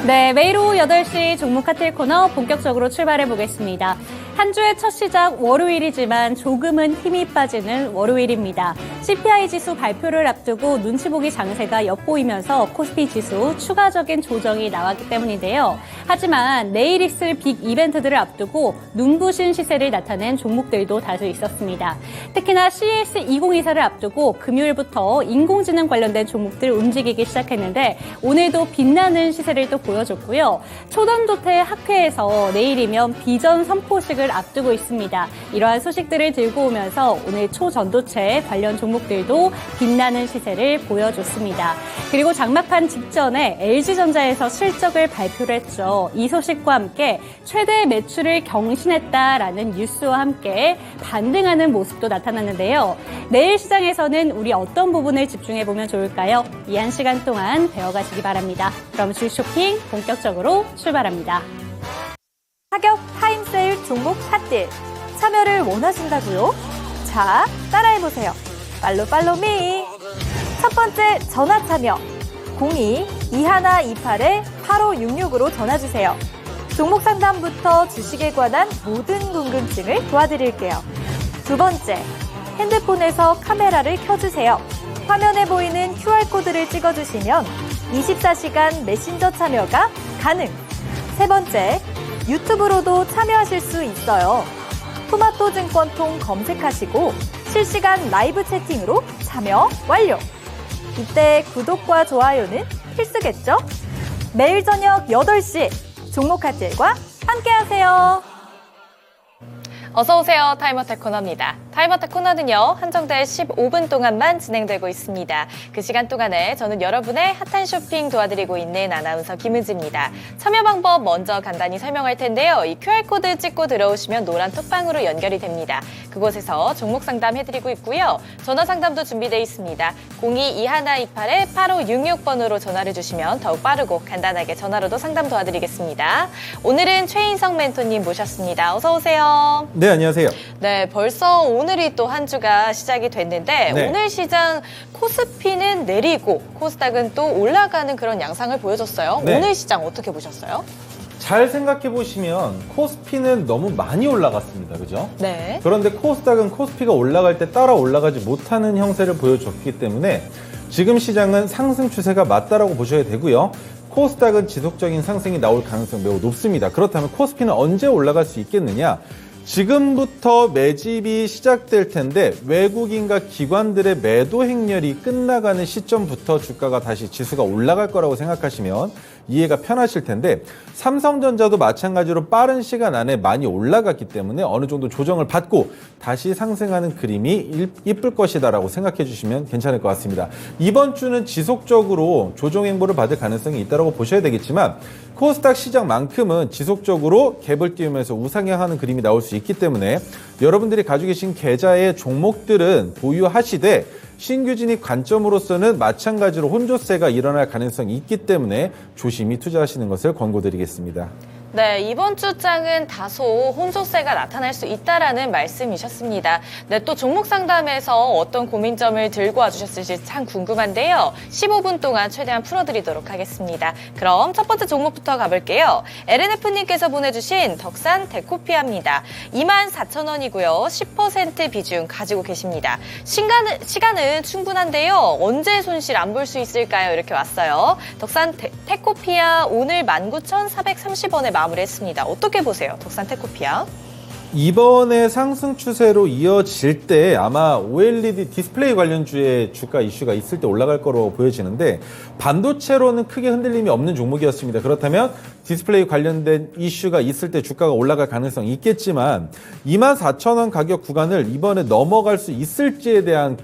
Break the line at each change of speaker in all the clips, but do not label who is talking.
네, 매일 오후 8시 종목 카틀 코너 본격적으로 출발해 보겠습니다. 한 주의 첫 시작 월요일이지만 조금은 힘이 빠지는 월요일입니다. CPI 지수 발표를 앞두고 눈치 보기 장세가 엿보이면서 코스피 지수 추가적인 조정이 나왔기 때문인데요. 하지만 내일 있을 빅 이벤트들을 앞두고 눈부신 시세를 나타낸 종목들도 다수 있었습니다. 특히나 CES 2024를 앞두고 금요일부터 인공지능 관련된 종목들 움직이기 시작했는데 오늘도 빛나는 시세를 또 보여줬고요. 초단도태 학회에서 내일이면 비전 선포식을 앞두고 있습니다. 이러한 소식들을 들고 오면서 오늘 초전도체 관련 종목들도 빛나는 시세를 보여줬습니다. 그리고 장막판 직전에 LG전자에서 실적을 발표를 했죠. 이 소식과 함께 최대 매출을 경신했다라는 뉴스와 함께 반등하는 모습도 나타났는데요. 내일 시장에서는 우리 어떤 부분을 집중해보면 좋을까요? 이 한 시간 동안 배워가시기 바랍니다. 그럼 주 쇼핑 본격적으로 출발합니다.
타격 타임세일 종목 핫딜 참여를 원하신다고요? 자, 따라해보세요. 팔로미. 첫 번째 전화 참여 02-2128-8566으로 전화주세요. 종목 상담부터 주식에 관한 모든 궁금증을 도와드릴게요. 두 번째, 핸드폰에서 카메라를 켜주세요. 화면에 보이는 QR코드를 찍어주시면 24시간 메신저 참여가 가능. 세 번째, 유튜브로도 참여하실 수 있어요. 토마토증권통 검색하시고 실시간 라이브 채팅으로 참여 완료. 이때 구독과 좋아요는 필수겠죠? 매일 저녁 8시 종목 핫딜과 함께하세요.
어서 오세요. 타임어택 코너입니다. 타임어택 코너는요, 한정된 15분 동안만 진행되고 있습니다. 그 시간 동안에 저는 여러분의 핫한 쇼핑 도와드리고 있는 아나운서 김은지입니다. 참여 방법 먼저 간단히 설명할 텐데요. 이 QR코드 찍고 들어오시면 노란 톡방으로 연결이 됩니다. 그곳에서 종목 상담 해드리고 있고요. 전화 상담도 준비되어 있습니다. 02-2128-8566번으로 전화를 주시면 더욱 빠르고 간단하게 전화로도 상담 도와드리겠습니다. 오늘은 최인성 멘토님 모셨습니다. 어서 오세요.
네, 안녕하세요.
네, 벌써 오늘이 또 한 주가 시작이 됐는데
네.
오늘 시장 코스피는 내리고 코스닥은 또 올라가는 그런 양상을 보여줬어요.
네.
오늘 시장 어떻게 보셨어요?
잘 생각해 보시면 코스피는 너무 많이 올라갔습니다. 그죠?
네.
그런데 코스닥은 코스피가 올라갈 때 따라 올라가지 못하는 형세를 보여줬기 때문에 지금 시장은 상승 추세가 맞다라고 보셔야 되고요. 코스닥은 지속적인 상승이 나올 가능성이 매우 높습니다. 그렇다면 코스피는 언제 올라갈 수 있겠느냐? 지금부터 매집이 시작될 텐데 외국인과 기관들의 매도 행렬이 끝나가는 시점부터 주가가 다시 지수가 올라갈 거라고 생각하시면 이해가 편하실 텐데 삼성전자도 마찬가지로 빠른 시간 안에 많이 올라갔기 때문에 어느 정도 조정을 받고 다시 상승하는 그림이 이쁠 것이다라고 생각해 주시면 괜찮을 것 같습니다. 이번 주는 지속적으로 조정 행보를 받을 가능성이 있다고 보셔야 되겠지만 코스닥 시장만큼은 지속적으로 갭을 띄우면서 우상향하는 그림이 나올 수 있기 때문에 여러분들이 가지고 계신 계좌의 종목들은 보유하시되 신규 진입 관점으로서는 마찬가지로 혼조세가 일어날 가능성이 있기 때문에 조심히 투자하시는 것을 권고드리겠습니다.
네, 이번 주장은 다소 혼조세가 나타날 수 있다라는 말씀이셨습니다. 네, 또 종목 상담에서 어떤 고민점을 들고 와주셨을지 참 궁금한데요. 15분 동안 최대한 풀어드리도록 하겠습니다. 그럼 첫 번째 종목부터 가볼게요. LNF님께서 보내주신 덕산 데코피아입니다. 24,000원이고요. 10% 비중 가지고 계십니다. 시간은 충분한데요. 언제 손실 안 볼 수 있을까요? 이렇게 왔어요. 덕산 데코피아 오늘 19,430원에 마무리했습니다. 어떻게 보세요? 덕산 테코피아?
이번에 상승 추세로 이어질 때 아마 OLED 디스플레이 관련주의 주가 이슈가 있을 때 올라갈 거로 보여지는데 반도체로는 크게 흔들림이 없는 종목이었습니다. 그렇다면 디스플레이 관련된 이슈가 있을 때 주가가 올라갈 가능성이 있겠지만 24,000원 가격 구간을 이번에 넘어갈 수 있을지에 대한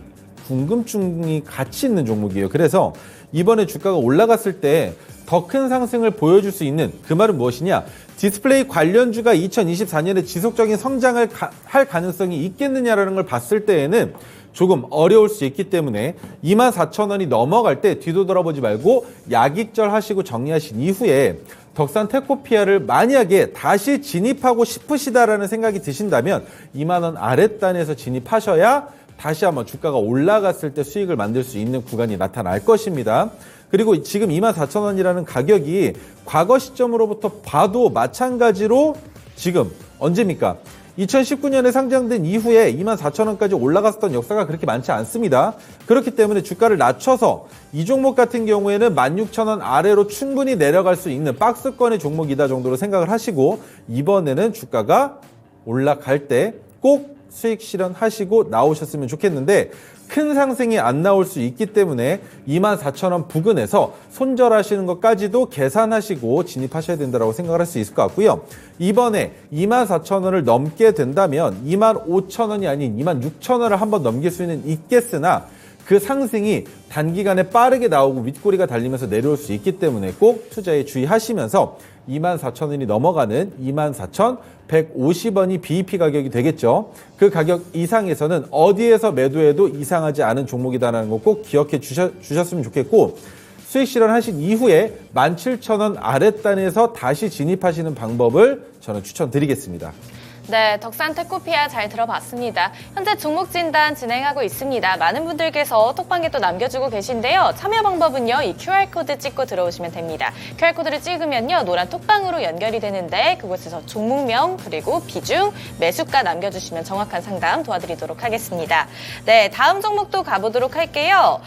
궁금증이 같이 있는 종목이에요. 그래서 이번에 주가가 올라갔을 때 더 큰 상승을 보여줄 수 있는 그 말은 무엇이냐? 디스플레이 관련주가 2024년에 지속적인 성장을 할 가능성이 있겠느냐라는 걸 봤을 때에는 조금 어려울 수 있기 때문에 24,000원이 넘어갈 때 뒤도 돌아보지 말고 약익절 하시고 정리하신 이후에 덕산 테코피아를 만약에 다시 진입하고 싶으시다라는 생각이 드신다면 2만 원 아랫단에서 진입하셔야 다시 한번 주가가 올라갔을 때 수익을 만들 수 있는 구간이 나타날 것입니다. 그리고 지금 24,000원이라는 가격이 과거 시점으로부터 봐도 마찬가지로 지금 언제입니까? 2019년에 상장된 이후에 24,000원까지 올라갔었던 역사가 그렇게 많지 않습니다. 그렇기 때문에 주가를 낮춰서 이 종목 같은 경우에는 16,000원 아래로 충분히 내려갈 수 있는 박스권의 종목이다 정도로 생각을 하시고 이번에는 주가가 올라갈 때 꼭 수익 실현하시고 나오셨으면 좋겠는데 큰 상승이 안 나올 수 있기 때문에 24,000원 부근에서 손절하시는 것까지도 계산하시고 진입하셔야 된다고 생각을 할 수 있을 것 같고요. 이번에 24,000원을 넘게 된다면 25,000원이 아닌 26,000원을 한번 넘길 수는 있겠으나 그 상승이 단기간에 빠르게 나오고 윗꼬리가 달리면서 내려올 수 있기 때문에 꼭 투자에 주의하시면서 24,000원이 넘어가는 24,150원이 BEP 가격이 되겠죠. 그 가격 이상에서는 어디에서 매도해도 이상하지 않은 종목이다라는 거 꼭 기억해 주셨으면 좋겠고 수익 실현하신 이후에 17,000원 아랫단에서 다시 진입하시는 방법을 저는 추천드리겠습니다.
네, 덕산테크피아 잘 들어봤습니다. 현재 종목 진단 진행하고 있습니다. 많은 분들께서 톡방에 또 남겨주고 계신데요. 참여 방법은요, 이 QR코드 찍고 들어오시면 됩니다. QR코드를 찍으면요, 노란 톡방으로 연결이 되는데 그곳에서 종목명 그리고 비중, 매수가 남겨주시면 정확한 상담 도와드리도록 하겠습니다. 네, 다음 종목도 가보도록 할게요.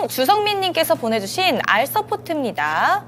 주성민님께서 보내주신 알서포트입니다.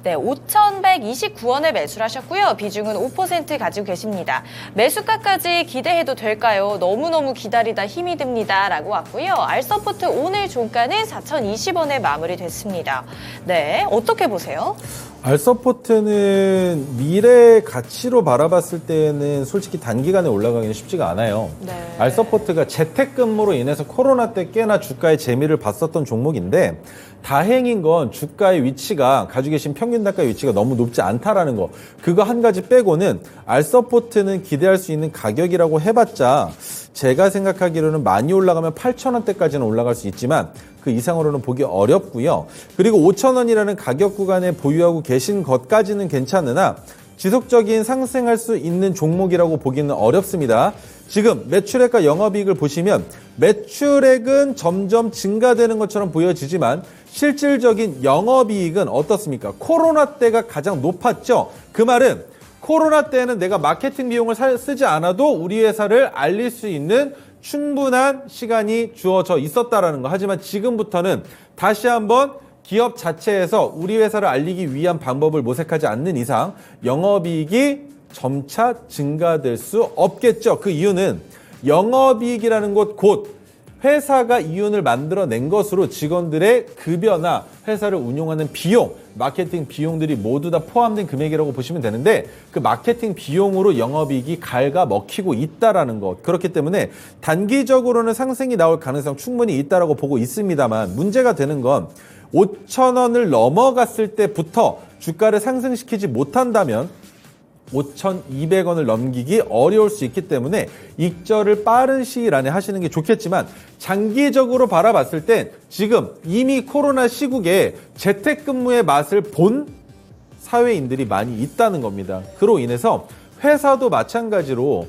네, 5,129원에 매수를 하셨고요. 비중은 5% 가지고 계십니다. 매수가까지 기대해도 될까요? 너무너무 기다리다 힘이 듭니다. 라고 왔고요. 알서포트 오늘 종가는 4,020원에 마무리됐습니다. 네, 어떻게 보세요?
알서포트는 미래 가치로 바라봤을 때는 솔직히 단기간에 올라가기는 쉽지가 않아요.
네.
알서포트가 재택근무로 인해서 코로나 때 꽤나 주가의 재미를 봤었던 종목인데 다행인 건 주가의 위치가 가지고 계신 평균 단가의 위치가 너무 높지 않다라는 거. 그거 한 가지 빼고는 알서포트는 기대할 수 있는 가격이라고 해봤자 제가 생각하기로는 많이 올라가면 8,000원대까지는 올라갈 수 있지만 그 이상으로는 보기 어렵고요. 그리고 5,000원이라는 가격 구간에 보유하고 계신 것까지는 괜찮으나 지속적인 상승할 수 있는 종목이라고 보기는 어렵습니다. 지금 매출액과 영업이익을 보시면 매출액은 점점 증가되는 것처럼 보여지지만 실질적인 영업이익은 어떻습니까? 코로나 때가 가장 높았죠. 그 말은 코로나 때는 내가 마케팅 비용을 쓰지 않아도 우리 회사를 알릴 수 있는 충분한 시간이 주어져 있었다라는 거. 하지만 지금부터는 다시 한번 기업 자체에서 우리 회사를 알리기 위한 방법을 모색하지 않는 이상 영업이익이 점차 증가될 수 없겠죠. 그 이유는 영업이익이라는 것 곧 회사가 이윤을 만들어낸 것으로 직원들의 급여나 회사를 운용하는 비용, 마케팅 비용들이 모두 다 포함된 금액이라고 보시면 되는데 그 마케팅 비용으로 영업이익이 갉아먹히고 있다라는 것. 그렇기 때문에 단기적으로는 상승이 나올 가능성 충분히 있다라고 보고 있습니다만 문제가 되는 건 5,000원을 넘어갔을 때부터 주가를 상승시키지 못한다면 5,200원을 넘기기 어려울 수 있기 때문에 익절을 빠른 시일 안에 하시는 게 좋겠지만 장기적으로 바라봤을 땐 지금 이미 코로나 시국에 재택근무의 맛을 본 사회인들이 많이 있다는 겁니다. 그로 인해서 회사도 마찬가지로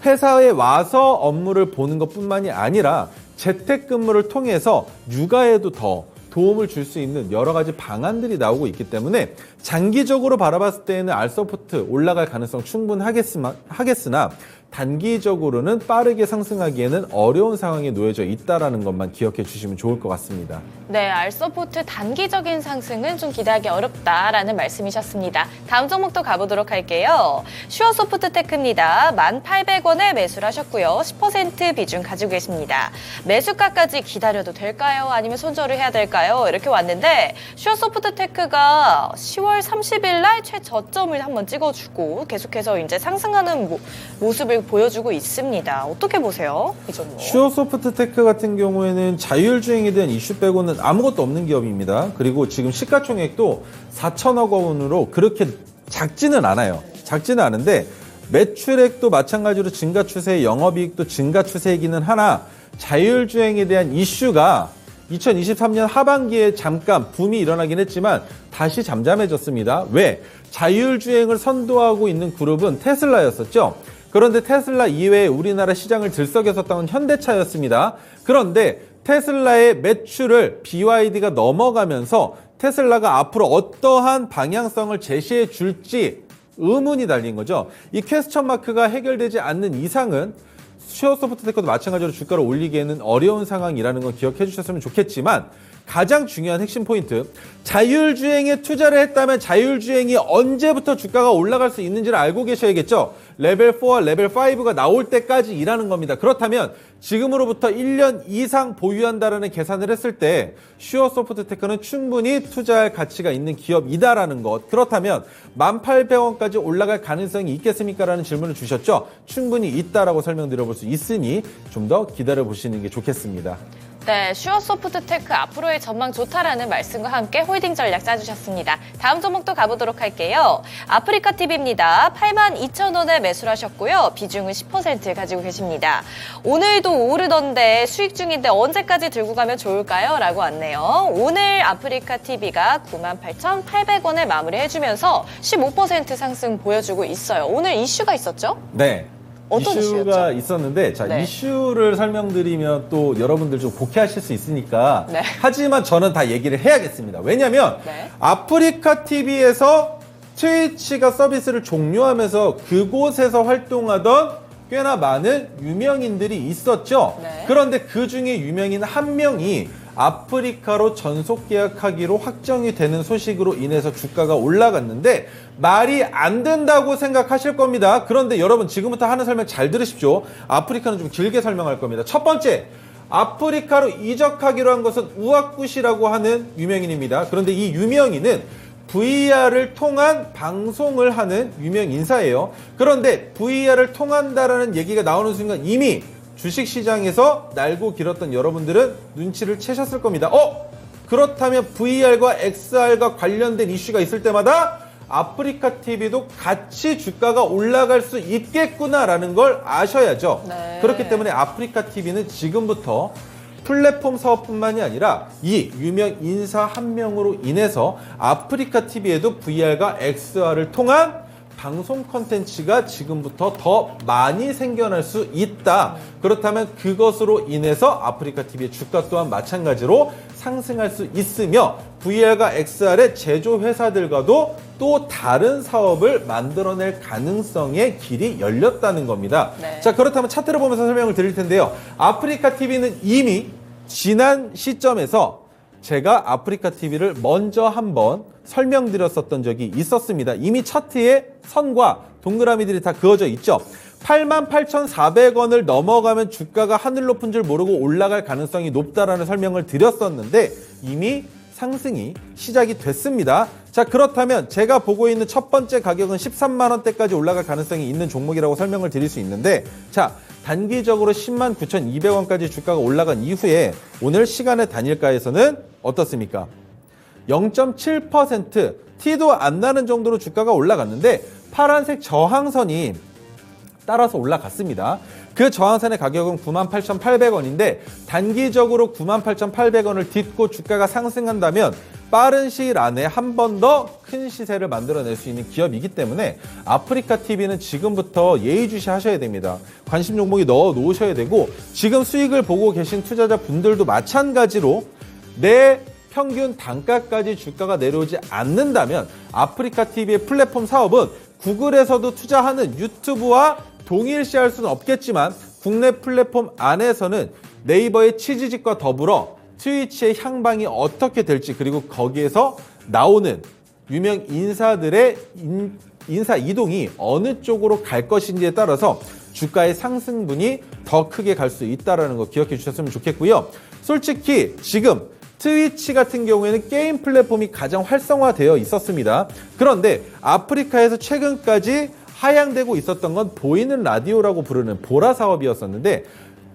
회사에 와서 업무를 보는 것뿐만이 아니라 재택근무를 통해서 육아에도 더 도움을 줄 수 있는 여러 가지 방안들이 나오고 있기 때문에 장기적으로 바라봤을 때에는 알서포트 올라갈 가능성 충분하겠으나 단기적으로는 빠르게 상승하기에는 어려운 상황에 놓여져 있다는 것만 기억해 주시면 좋을 것 같습니다.
네, 알서포트 단기적인 상승은 좀 기대하기 어렵다라는 말씀이셨습니다. 다음 종목도 가보도록 할게요. 슈어소프트테크입니다. 1,800원에 매수를 하셨고요. 10% 비중 가지고 계십니다. 매수가까지 기다려도 될까요? 아니면 손절을 해야 될까요? 이렇게 왔는데 슈어소프트테크가 10월 30일 날 최저점을 한번 찍어주고 계속해서 이제 상승하는 모습을 보여주고 있습니다. 어떻게 보세요? 이 종목.
슈어소프트테크 같은 경우에는 자율주행에 대한 이슈 빼고는 아무것도 없는 기업입니다. 그리고 지금 시가총액도 4천억 원으로 그렇게 작지는 않아요. 작지는 않은데 매출액도 마찬가지로 증가 추세, 영업이익도 증가 추세이기는 하나 자율주행에 대한 이슈가 2023년 하반기에 잠깐 붐이 일어나긴 했지만 다시 잠잠해졌습니다. 왜? 자율주행을 선도하고 있는 그룹은 테슬라였었죠. 그런데 테슬라 이외에 우리나라 시장을 들썩였었던 현대차였습니다. 그런데 테슬라의 매출을 BYD가 넘어가면서 테슬라가 앞으로 어떠한 방향성을 제시해 줄지 의문이 달린 거죠. 이 퀘스천 마크가 해결되지 않는 이상은 슈어소프트테크도 마찬가지로 주가를 올리기에는 어려운 상황이라는 건 기억해 주셨으면 좋겠지만 가장 중요한 핵심 포인트, 자율주행에 투자를 했다면 자율주행이 언제부터 주가가 올라갈 수 있는지를 알고 계셔야겠죠. 레벨 4와 레벨 5가 나올 때까지 일하는 겁니다. 그렇다면 지금으로부터 1년 이상 보유한다라는 계산을 했을 때 슈어소프트테크는 충분히 투자할 가치가 있는 기업이다라는 것. 그렇다면 1,800원까지 올라갈 가능성이 있겠습니까? 라는 질문을 주셨죠. 충분히 있다라고 설명드려볼 수 있으니 좀 더 기다려보시는 게 좋겠습니다.
네, 슈어소프트테크 앞으로의 전망 좋다라는 말씀과 함께 홀딩 전략 짜주셨습니다. 다음 종목도 가보도록 할게요. 아프리카TV입니다. 82,000원에 매수를 하셨고요. 비중은 10% 가지고 계십니다. 오늘도 오르던데 수익 중인데 언제까지 들고 가면 좋을까요? 라고 왔네요. 오늘 아프리카TV가 98,800원에 마무리해주면서 15% 상승 보여주고 있어요. 오늘 이슈가 있었죠?
네.
어떤
이슈가
이슈였죠?
있었는데, 자,
네.
이슈를 설명드리면 또 여러분들 좀 복해하실 수 있으니까.
네.
하지만 저는 다 얘기를 해야겠습니다. 왜냐면,
네.
아프리카 TV에서 트위치가 서비스를 종료하면서 그곳에서 활동하던 꽤나 많은 유명인들이 있었죠.
네.
그런데 그 중에 유명인 한 명이 아프리카로 전속 계약하기로 확정이 되는 소식으로 인해서 주가가 올라갔는데 말이 안 된다고 생각하실 겁니다. 그런데 여러분 지금부터 하는 설명 잘 들으십시오. 아프리카는 좀 길게 설명할 겁니다. 첫 번째, 아프리카로 이적하기로 한 것은 우아쿠시라고 하는 유명인입니다. 그런데 이 유명인은 VR을 통한 방송을 하는 유명 인사예요. 그런데 VR을 통한다라는 얘기가 나오는 순간 이미 주식시장에서 날고 길었던 여러분들은 눈치를 채셨을 겁니다. 그렇다면 VR과 XR과 관련된 이슈가 있을 때마다 아프리카TV도 같이 주가가 올라갈 수 있겠구나라는 걸 아셔야죠.
네.
그렇기 때문에 아프리카TV는 지금부터 플랫폼 사업뿐만이 아니라 이 유명 인사 한 명으로 인해서 아프리카TV에도 VR과 XR을 통한 방송 컨텐츠가 지금부터 더 많이 생겨날 수 있다. 그렇다면 그것으로 인해서 아프리카TV의 주가 또한 마찬가지로 상승할 수 있으며 VR과 XR의 제조 회사들과도 또 다른 사업을 만들어낼 가능성의 길이 열렸다는 겁니다.
네.
자, 그렇다면 차트를 보면서 설명을 드릴 텐데요. 아프리카TV는 이미 지난 시점에서 제가 아프리카TV를 먼저 한번 설명드렸었던 적이 있었습니다. 이미 차트에 선과 동그라미들이 다 그어져 있죠. 88,400원을 넘어가면 주가가 하늘 높은 줄 모르고 올라갈 가능성이 높다라는 설명을 드렸었는데 이미 상승이 시작이 됐습니다. 자, 그렇다면 제가 보고 있는 첫 번째 가격은 13만 원대까지 올라갈 가능성이 있는 종목이라고 설명을 드릴 수 있는데, 자, 단기적으로 10만 9,200원까지 주가가 올라간 이후에 오늘 시간의 단일가에서는 어떻습니까? 0.7% 티도 안 나는 정도로 주가가 올라갔는데 파란색 저항선이 따라서 올라갔습니다. 그 저항선의 가격은 98,800원인데 단기적으로 98,800원을 딛고 주가가 상승한다면 빠른 시일 안에 한 번 더 큰 시세를 만들어낼 수 있는 기업이기 때문에 아프리카TV는 지금부터 예의주시하셔야 됩니다. 관심 종목이 넣어 놓으셔야 되고 지금 수익을 보고 계신 투자자분들도 마찬가지로 내 평균 단가까지 주가가 내려오지 않는다면 아프리카TV의 플랫폼 사업은 구글에서도 투자하는 유튜브와 동일시할 수는 없겠지만 국내 플랫폼 안에서는 네이버의 치즈직과 더불어 트위치의 향방이 어떻게 될지 그리고 거기에서 나오는 유명 인사들의 인사 이동이 어느 쪽으로 갈 것인지에 따라서 주가의 상승분이 더 크게 갈 수 있다는 거 기억해 주셨으면 좋겠고요. 솔직히 지금 트위치 같은 경우에는 게임 플랫폼이 가장 활성화되어 있었습니다. 그런데 아프리카에서 최근까지 하향되고 있었던 건 보이는 라디오라고 부르는 보라 사업이었었는데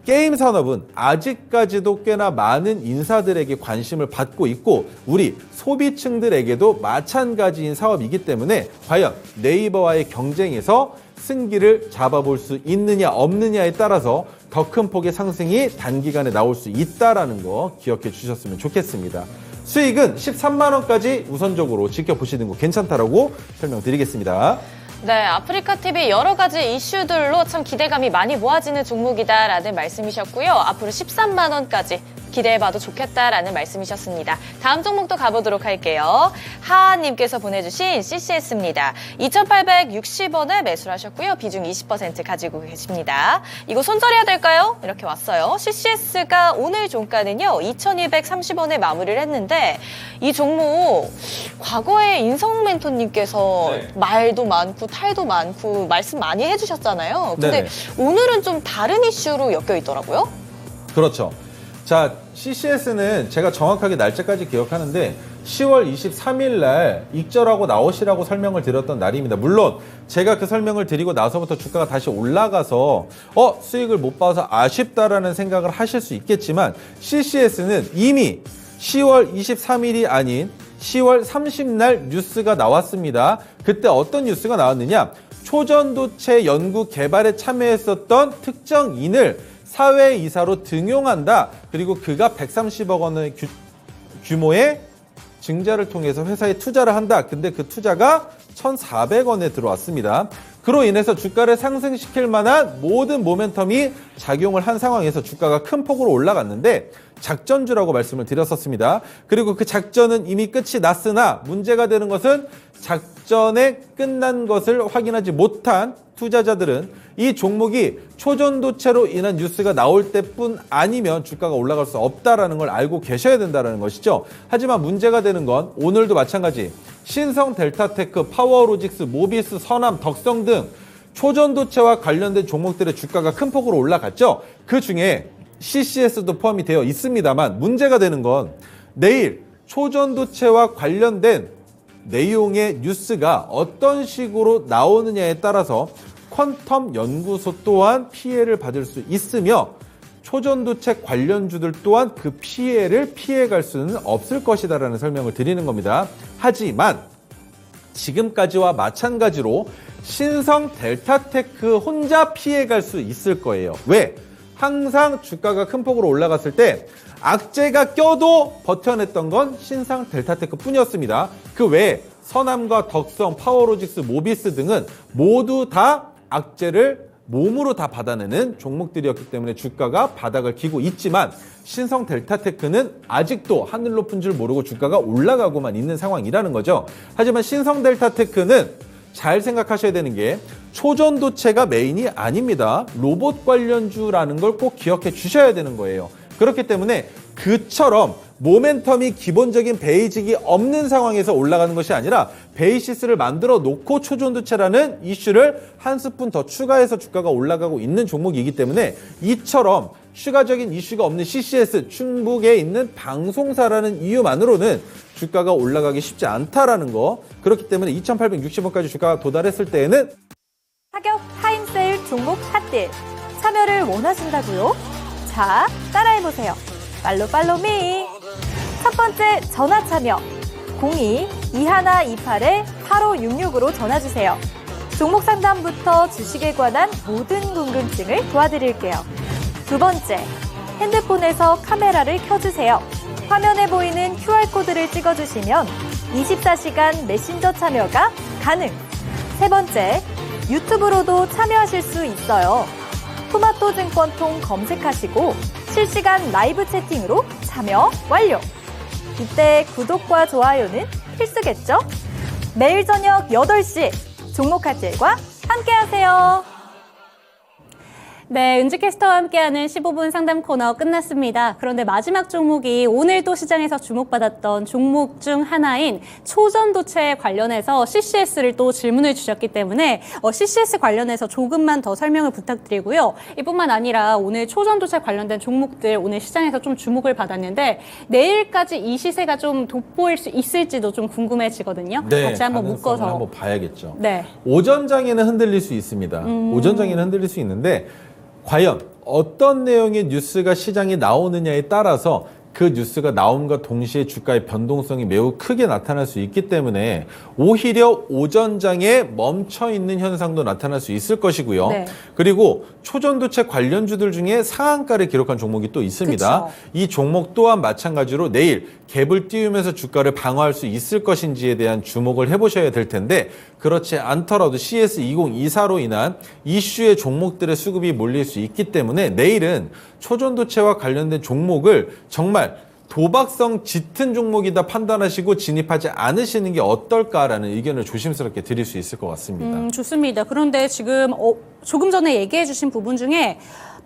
게임 산업은 아직까지도 꽤나 많은 인사들에게 관심을 받고 있고 우리 소비층들에게도 마찬가지인 사업이기 때문에 과연 네이버와의 경쟁에서 승기를 잡아볼 수 있느냐 없느냐에 따라서 더 큰 폭의 상승이 단기간에 나올 수 있다는 거 기억해 주셨으면 좋겠습니다. 수익은 13만 원까지 우선적으로 지켜보시는 거 괜찮다라고 설명드리겠습니다.
네, 아프리카 TV 여러 가지 이슈들로 참 기대감이 많이 모아지는 종목이다라는 말씀이셨고요. 앞으로 13만 원까지 기대해봐도 좋겠다라는 말씀이셨습니다. 다음 종목도 가보도록 할게요. 하하님께서 보내주신 CCS입니다. 2,860원에 매수를 하셨고요. 비중 20% 가지고 계십니다. 이거 손절해야 될까요? 이렇게 왔어요. CCS가 오늘 종가는요. 2,230원에 마무리를 했는데 이 종목 과거에 인성 멘토님께서
네.
말도 많고 탈도 많고 말씀 많이 해주셨잖아요. 근데
네네.
오늘은 좀 다른 이슈로 엮여 있더라고요.
그렇죠. 자, CCS는 제가 정확하게 날짜까지 기억하는데 10월 23일 날 익절하고 나오시라고 설명을 드렸던 날입니다. 물론 제가 그 설명을 드리고 나서부터 주가가 다시 올라가서 수익을 못 봐서 아쉽다라는 생각을 하실 수 있겠지만 CCS는 이미 10월 23일이 아닌 10월 30날 뉴스가 나왔습니다. 그때 어떤 뉴스가 나왔느냐? 초전도체 연구 개발에 참여했었던 특정인을 사회이사로 등용한다. 그리고 그가 130억 원의 규모의 증자를 통해서 회사에 투자를 한다. 근데 그 투자가 1,400원에 들어왔습니다. 그로 인해서 주가를 상승시킬 만한 모든 모멘텀이 작용을 한 상황에서 주가가 큰 폭으로 올라갔는데 작전주라고 말씀을 드렸었습니다. 그리고 그 작전은 이미 끝이 났으나 문제가 되는 것은 작전에 끝난 것을 확인하지 못한 투자자들은 이 종목이 초전도체로 인한 뉴스가 나올 때뿐 아니면 주가가 올라갈 수 없다라는 걸 알고 계셔야 된다는 것이죠. 하지만 문제가 되는 건 오늘도 마찬가지 신성, 델타테크, 파워로직스, 모비스, 선암, 덕성 등 초전도체와 관련된 종목들의 주가가 큰 폭으로 올라갔죠. 그 중에 CCS도 포함이 되어 있습니다만 문제가 되는 건 내일 초전도체와 관련된 내용의 뉴스가 어떤 식으로 나오느냐에 따라서 퀀텀 연구소 또한 피해를 받을 수 있으며 초전도체 관련주들 또한 그 피해를 피해갈 수는 없을 것이다라는 설명을 드리는 겁니다. 하지만 지금까지와 마찬가지로 신성 델타테크 혼자 피해갈 수 있을 거예요. 왜? 항상 주가가 큰 폭으로 올라갔을 때 악재가 껴도 버텨냈던 건 신성 델타테크 뿐이었습니다. 그 외에 선암과 덕성, 파워로직스, 모비스 등은 모두 다 악재를 몸으로 다 받아내는 종목들이었기 때문에 주가가 바닥을 기고 있지만 신성 델타테크는 아직도 하늘 높은 줄 모르고 주가가 올라가고만 있는 상황이라는 거죠. 하지만 신성 델타테크는 잘 생각하셔야 되는 게 초전도체가 메인이 아닙니다. 로봇 관련주라는 걸 꼭 기억해 주셔야 되는 거예요. 그렇기 때문에 그처럼 모멘텀이 기본적인 베이직이 없는 상황에서 올라가는 것이 아니라 베이시스를 만들어 놓고 초전도체라는 이슈를 한 스푼 더 추가해서 주가가 올라가고 있는 종목이기 때문에 이처럼 추가적인 이슈가 없는 CCS, 충북에 있는 방송사라는 이유만으로는 주가가 올라가기 쉽지 않다라는 거. 그렇기 때문에 2,860원까지 주가가 도달했을 때에는
타격 타임세일 종목 핫딜 참여를 원하신다고요? 자, 따라해보세요. 팔로미. 첫 번째 전화 참여 02-2128-8566으로 전화주세요. 종목 상담부터 주식에 관한 모든 궁금증을 도와드릴게요. 두 번째, 핸드폰에서 카메라를 켜주세요. 화면에 보이는 QR코드를 찍어주시면 24시간 메신저 참여가 가능. 세 번째, 유튜브로도 참여하실 수 있어요. 토마토 증권통 검색하시고 실시간 라이브 채팅으로 참여 완료. 이때 구독과 좋아요는 필수겠죠? 매일 저녁 8시 종목 핫딜과 함께하세요.
네, 은지캐스터와 함께하는 15분 상담 코너 끝났습니다. 그런데 마지막 종목이 오늘도 시장에서 주목받았던 종목 중 하나인 초전도체 관련해서 CCS를 또 질문을 주셨기 때문에 CCS 관련해서 조금만 더 설명을 부탁드리고요. 이뿐만 아니라 오늘 초전도체 관련된 종목들 오늘 시장에서 좀 주목을 받았는데 내일까지 이 시세가 좀 돋보일 수 있을지도 좀 궁금해지거든요. 같이 한번 묶어서
한번 봐야겠죠.
네.
오전장에는 흔들릴 수 있습니다. 오전장에는 흔들릴 수 있는데 과연 어떤 내용의 뉴스가 시장에 나오느냐에 따라서 그 뉴스가 나옴과 동시에 주가의 변동성이 매우 크게 나타날 수 있기 때문에 오히려 오전장에 멈춰있는 현상도 나타날 수 있을 것이고요.
네.
그리고 초전도체 관련주들 중에 상한가를 기록한 종목이 또 있습니다.
그쵸.
이 종목 또한 마찬가지로 내일 갭을 띄우면서 주가를 방어할 수 있을 것인지에 대한 주목을 해보셔야 될 텐데 그렇지 않더라도 CS2024로 인한 이슈의 종목들의 수급이 몰릴 수 있기 때문에 내일은 초전도체와 관련된 종목을 정말 도박성 짙은 종목이다 판단하시고 진입하지 않으시는 게 어떨까라는 의견을 조심스럽게 드릴 수 있을 것 같습니다.
좋습니다. 그런데 지금 조금 전에 얘기해 주신 부분 중에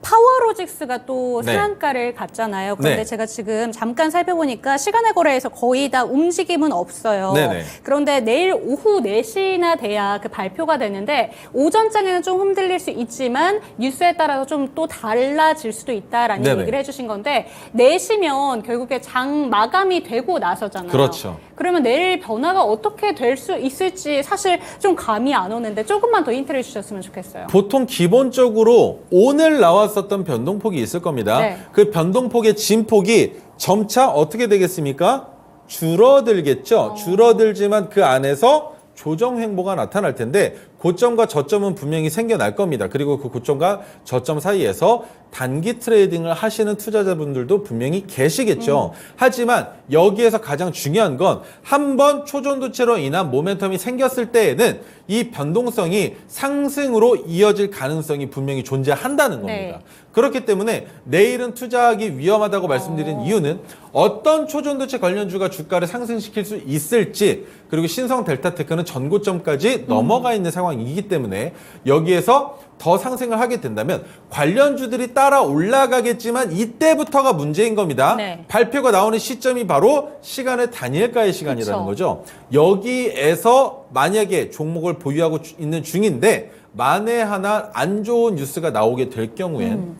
파워로직스가 또
네.
상한가를 갔잖아요. 그런데
네.
제가 지금 잠깐 살펴보니까 시간의 거래에서 거의 다 움직임은 없어요.
네네.
그런데 내일 오후 4시나 돼야 그 발표가 되는데 오전장에는 좀 흔들릴 수 있지만 뉴스에 따라서 좀 또 달라질 수도 있다라는
네네.
얘기를 해주신 건데 4시면 결국에 장 마감이 되고 나서잖아요.
그렇죠.
그러면 내일 변화가 어떻게 될 수 있을지 사실 좀 감이 안 오는데 조금만 더 힌트를 주셨으면 좋겠어요.
보통 기본적으로 오늘 나왔었던 변동폭이 있을 겁니다.
네.
그 변동폭의 진폭이 점차 어떻게 되겠습니까? 줄어들겠죠. 줄어들지만 그 안에서 조정 횡보가 나타날 텐데 고점과 저점은 분명히 생겨날 겁니다. 그리고 그 고점과 저점 사이에서 단기 트레이딩을 하시는 투자자분들도 분명히 계시겠죠. 하지만 여기에서 가장 중요한 건 한 번 초전도체로 인한 모멘텀이 생겼을 때에는 이 변동성이 상승으로 이어질 가능성이 분명히 존재한다는 겁니다.
네.
그렇기 때문에 내일은 투자하기 위험하다고 말씀드린 이유는 어떤 초전도체 관련주가 주가를 상승시킬 수 있을지 그리고 신성 델타테크는 전고점까지 넘어가 있는 상황이기 때문에 여기에서 더 상승을 하게 된다면 관련주들이 따라 올라가겠지만 이때부터가 문제인 겁니다.
네.
발표가 나오는 시점이 바로 시간의 단일가의 시간이라는
그쵸.
거죠. 여기에서 만약에 종목을 보유하고 있는 중인데 만에 하나 안 좋은 뉴스가 나오게 될 경우엔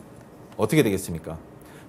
어떻게 되겠습니까?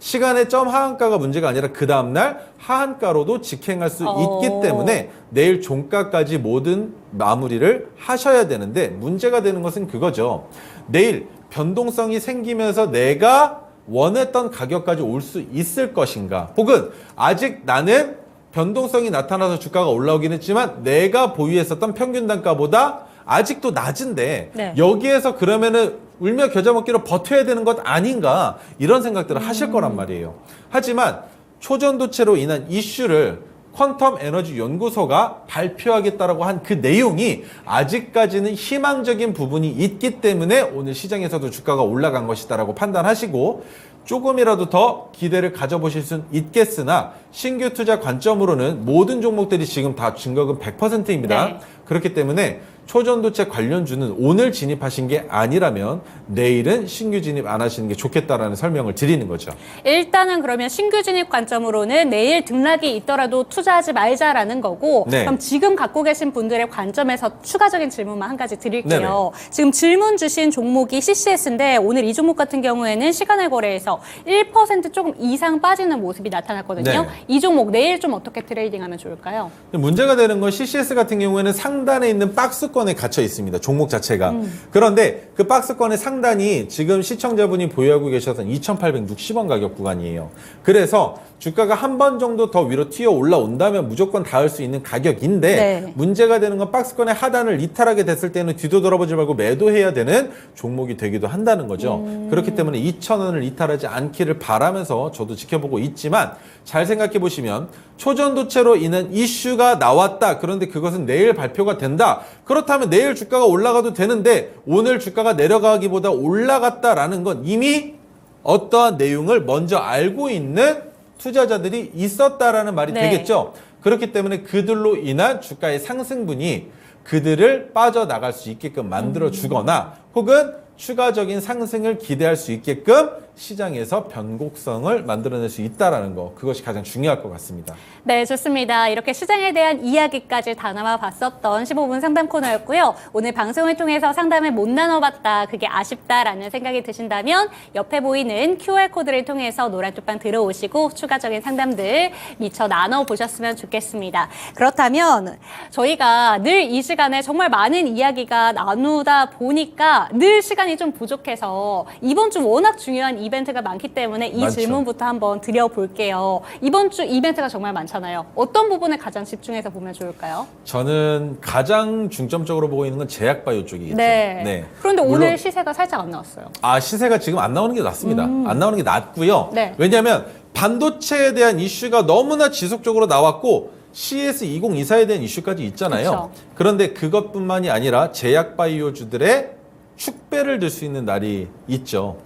시간의 점 하한가가 문제가 아니라 그 다음날 하한가로도 직행할 수 있기 때문에 내일 종가까지 모든 마무리를 하셔야 되는데 문제가 되는 것은 그거죠. 내일 변동성이 생기면서 내가 원했던 가격까지 올 수 있을 것인가 혹은 아직 나는 변동성이 나타나서 주가가 올라오긴 했지만 내가 보유했었던 평균 단가보다 아직도 낮은데
네.
여기에서 그러면은 울며 겨자 먹기로 버텨야 되는 것 아닌가 이런 생각들을 하실 거란 말이에요. 하지만 초전도체로 인한 이슈를 퀀텀 에너지 연구소가 발표하겠다라고 한 그 내용이 아직까지는 희망적인 부분이 있기 때문에 오늘 시장에서도 주가가 올라간 것이다라고 판단하시고 조금이라도 더 기대를 가져보실 수는 있겠으나 신규 투자 관점으로는 모든 종목들이 지금 다 진격은 100%입니다.
네.
그렇기 때문에 초전도체 관련주는 오늘 진입하신 게 아니라면 내일은 신규 진입 안 하시는 게 좋겠다라는 설명을 드리는 거죠.
일단은 그러면 신규 진입 관점으로는 내일 등락이 있더라도 투자하지 말자라는 거고
네.
그럼 지금 갖고 계신 분들의 관점에서 추가적인 질문만 한 가지 드릴게요. 지금 질문 주신 종목이 CCS인데 오늘 이 종목 같은 경우에는 시간의 거래에서 1% 조금 이상 빠지는 모습이 나타났거든요.
네.
이 종목 내일 좀 어떻게 트레이딩하면 좋을까요?
문제가 되는 건 CCS 같은 경우에는 상단에 있는 박스권에 갇혀 있습니다. 종목 자체가. 그런데 그 박스권의 상단이 지금 시청자분이 보유하고 계셨던 2,860원 가격 구간이에요. 그래서 주가가 한 번 정도 더 위로 튀어 올라온다면 무조건 닿을 수 있는 가격인데
네.
문제가 되는 건 박스권의 하단을 이탈하게 됐을 때는 뒤도 돌아보지 말고 매도해야 되는 종목이 되기도 한다는 거죠. 그렇기 때문에 2,000원을 이탈하지 않기를 바라면서 저도 지켜보고 있지만 잘 생각해 보시면 초전도체로 인한 이슈가 나왔다. 그런데 그것은 내일 발표가 된다. 그렇다면 내일 주가가 올라가도 되는데 오늘 주가가 내려가기보다 올라갔다라는 건 이미 어떠한 내용을 먼저 알고 있는 투자자들이 있었다라는 말이
네.
되겠죠. 그렇기 때문에 그들로 인한 주가의 상승분이 그들을 빠져나갈 수 있게끔 만들어 주거나 혹은 추가적인 상승을 기대할 수 있게끔 시장에서 변곡성을 만들어낼 수 있다는 거 그것이 가장 중요할 것 같습니다.
네, 좋습니다. 이렇게 시장에 대한 이야기까지 다 나눠봤었던 15분 상담 코너였고요. 오늘 방송을 통해서 상담을 못 나눠봤다, 그게 아쉽다라는 생각이 드신다면 옆에 보이는 QR코드를 통해서 노란 뚜껑 들어오시고 추가적인 상담들 미처 나눠보셨으면 좋겠습니다. 그렇다면 저희가 늘 이 시간에 정말 많은 이야기가 나누다 보니까 늘 시간이 좀 부족해서 이번 주 워낙 중요한 이벤트가 많기 때문에 이
많죠.
질문부터 한번 드려볼게요. 이번 주 이벤트가 정말 많잖아요. 어떤 부분에 가장 집중해서 보면 좋을까요?
저는 가장 중점적으로 보고 있는 건 제약바이오 쪽이겠죠.
네. 그런데
물론
오늘 시세가 살짝 안 나왔어요.
시세가 지금 안 나오는 게 낫습니다. 안 나오는 게 낫고요.
네.
왜냐하면 반도체에 대한 이슈가 너무나 지속적으로 나왔고 CS2024에 대한 이슈까지 있잖아요.
그쵸.
그런데 그것뿐만이 아니라 제약 바이오주들의 축배를 들 수 있는 날이 있죠.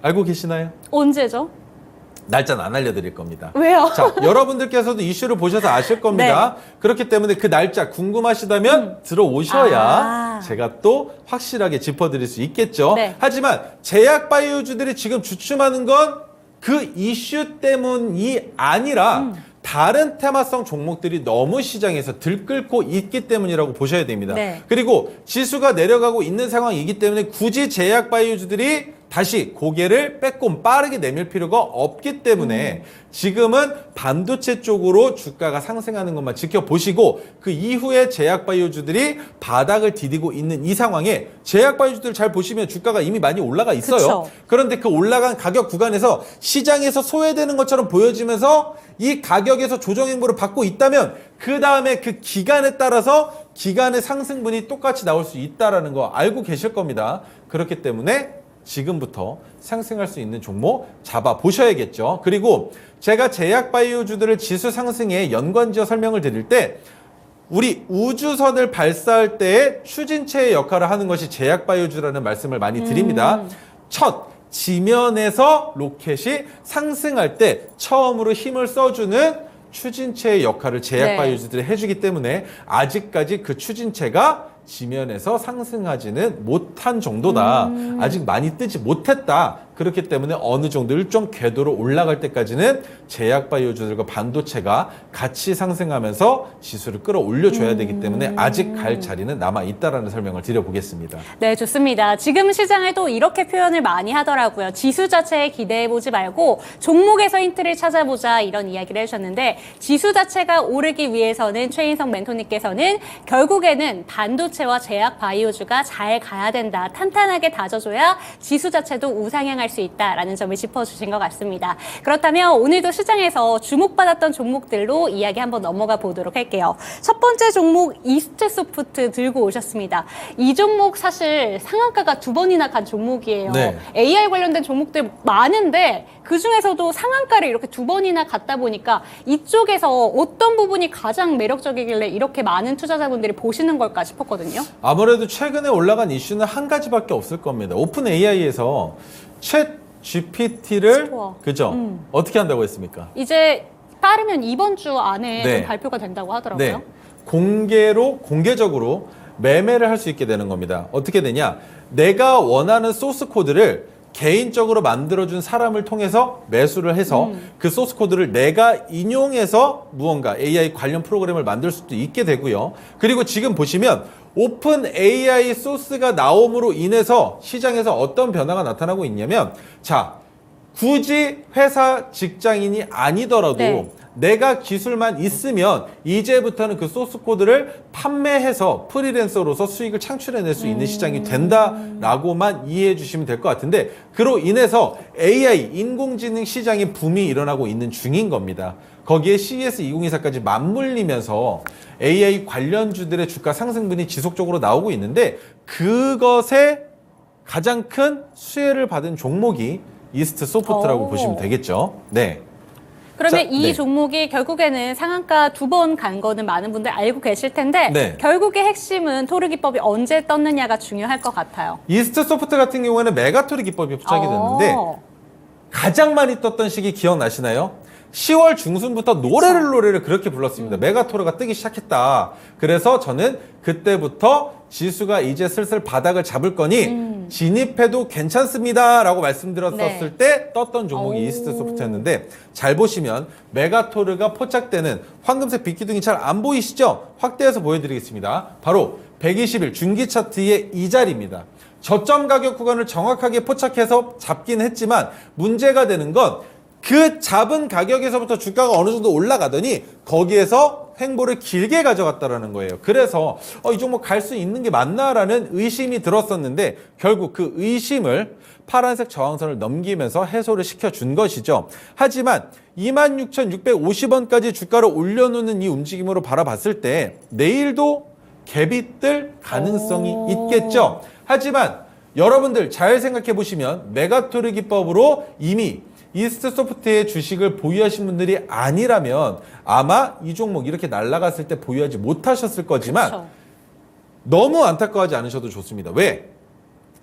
알고 계시나요?
언제죠?
날짜는 안 알려드릴 겁니다.
왜요?
자, 여러분들께서도 이슈를 보셔서 아실 겁니다. 그렇기 때문에 그 날짜 궁금하시다면 들어오셔야
아.
제가 또 확실하게 짚어드릴 수 있겠죠.
네.
하지만 제약 바이오주들이 지금 주춤하는 건 그 이슈 때문이 아니라 다른 테마성 종목들이 너무 시장에서 들끓고 있기 때문이라고 보셔야 됩니다.
네.
그리고 지수가 내려가고 있는 상황이기 때문에 굳이 제약 바이오주들이 다시 고개를 빼꼼 빠르게 내밀 필요가 없기 때문에 지금은 반도체 쪽으로 주가가 상승하는 것만 지켜보시고 그 이후에 제약 바이오주들이 바닥을 디디고 있는 이 상황에 제약 바이오주들 잘 보시면 주가가 이미 많이 올라가 있어요.
그쵸.
그런데 그 올라간 가격 구간에서 시장에서 소외되는 것처럼 보여지면서 이 가격에서 조정 행보를 받고 있다면 그 다음에 그 기간에 따라서 기간의 상승분이 똑같이 나올 수 있다는 거 알고 계실 겁니다. 그렇기 때문에 지금부터 상승할 수 있는 종목 잡아 보셔야겠죠. 그리고 제가 제약 바이오주들을 지수 상승에 연관지어 설명을 드릴 때 우리 우주선을 발사할 때의 추진체의 역할을 하는 것이 제약 바이오주라는 말씀을 많이 드립니다. 첫 지면에서 로켓이 상승할 때 처음으로 힘을 써주는 추진체의 역할을 제약
네.
바이오주들이 해주기 때문에 아직까지 그 추진체가 지면에서 상승하지는 못한 정도다. 아직 많이 뜨지 못했다. 그렇기 때문에 어느 정도 일정 궤도로 올라갈 때까지는 제약 바이오주들과 반도체가 같이 상승하면서 지수를 끌어올려줘야 되기 때문에 아직 갈 자리는 남아있다라는 설명을 드려보겠습니다.
네, 좋습니다. 지금 시장에도 이렇게 표현을 많이 하더라고요. 지수 자체에 기대해보지 말고 종목에서 힌트를 찾아보자 이런 이야기를 해주셨는데 지수 자체가 오르기 위해서는 최인성 멘토님께서는 결국에는 반도체와 제약 바이오주가 잘 가야 된다. 탄탄하게 다져줘야 지수 자체도 우상향할 수 있다라는 점을 짚어주신 것 같습니다. 그렇다면 오늘도 시장에서 주목받았던 종목들로 이야기 한번 넘어가 보도록 할게요. 첫 번째 종목 이스트소프트 들고 오셨습니다. 이 종목 사실 상한가가 2번이나 간 종목이에요.
네.
AI 관련된 종목들 많은데 그중에서도 상한가를 이렇게 2번이나 갔다 보니까 이쪽에서 어떤 부분이 가장 매력적이길래 이렇게 많은 투자자분들이 보시는 걸까 싶었거든요.
아무래도 최근에 올라간 이슈는 한 가지밖에 없을 겁니다. 오픈 AI에서 챗 GPT를
스토어.
그죠? 어떻게 한다고 했습니까?
이제 빠르면 이번 주 안에
네.
좀 발표가 된다고 하더라고요.
공개적으로 매매를 할 수 있게 되는 겁니다. 어떻게 되냐? 내가 원하는 소스 코드를 개인적으로 만들어준 사람을 통해서 매수를 해서 그 소스 코드를 내가 인용해서 무언가 AI 관련 프로그램을 만들 수도 있게 되고요. 그리고 지금 보시면 오픈 AI 소스가 나옴으로 인해서 시장에서 어떤 변화가 나타나고 있냐면 자, 굳이 회사 직장인이 아니더라도
네.
내가 기술만 있으면 이제부터는 그 소스 코드를 판매해서 프리랜서로서 수익을 창출해낼 수 있는 시장이 된다라고만 이해해 주시면 될 것 같은데 그로 인해서 AI, 인공지능 시장의 붐이 일어나고 있는 중인 겁니다. 거기에 CES2024까지 맞물리면서 AI 관련주들의 주가 상승분이 지속적으로 나오고 있는데 그것에 가장 큰 수혜를 받은 종목이 이스트 소프트라고
오.
보시면 되겠죠. 네.
그러면
자,
이
네.
종목이 결국에는 상한가 2번 간 거는 많은 분들 알고 계실 텐데
네.
결국의 핵심은 토르 기법이 언제 떴느냐가 중요할 것 같아요.
이스트 소프트 같은 경우에는 메가토리 기법이 부착이 됐는데 가장 많이 떴던 시기 기억나시나요? 10월 중순부터 노래를 그렇게 불렀습니다. 메가토르가 뜨기 시작했다. 그래서 저는 그때부터 지수가 이제 슬슬 바닥을 잡을 거니 진입해도 괜찮습니다. 라고 말씀드렸었을 때 떴던 종목이
오.
이스트 소프트였는데 잘 보시면 메가토르가 포착되는 황금색 빗기둥이 잘 안 보이시죠? 확대해서 보여드리겠습니다. 바로 120일 중기 차트의 이 자리입니다. 저점 가격 구간을 정확하게 포착해서 잡긴 했지만 문제가 되는 건 그 잡은 가격에서부터 주가가 어느 정도 올라가더니 거기에서 횡보를 길게 가져갔다라는 거예요. 그래서 이 종목 갈 수 있는 게 맞나라는 의심이 들었었는데 결국 그 의심을 파란색 저항선을 넘기면서 해소를 시켜준 것이죠. 하지만 26,650원까지 주가를 올려놓는 이 움직임으로 바라봤을 때 내일도 갭이 뜰 가능성이 있겠죠. 하지만 여러분들 잘 생각해 보시면 메가토르 기법으로 이미 이스트 소프트의 주식을 보유하신 분들이 아니라면 아마 이 종목 이렇게 날아갔을 때 보유하지 못하셨을 거지만
그쵸.
너무 안타까워하지 않으셔도 좋습니다. 왜?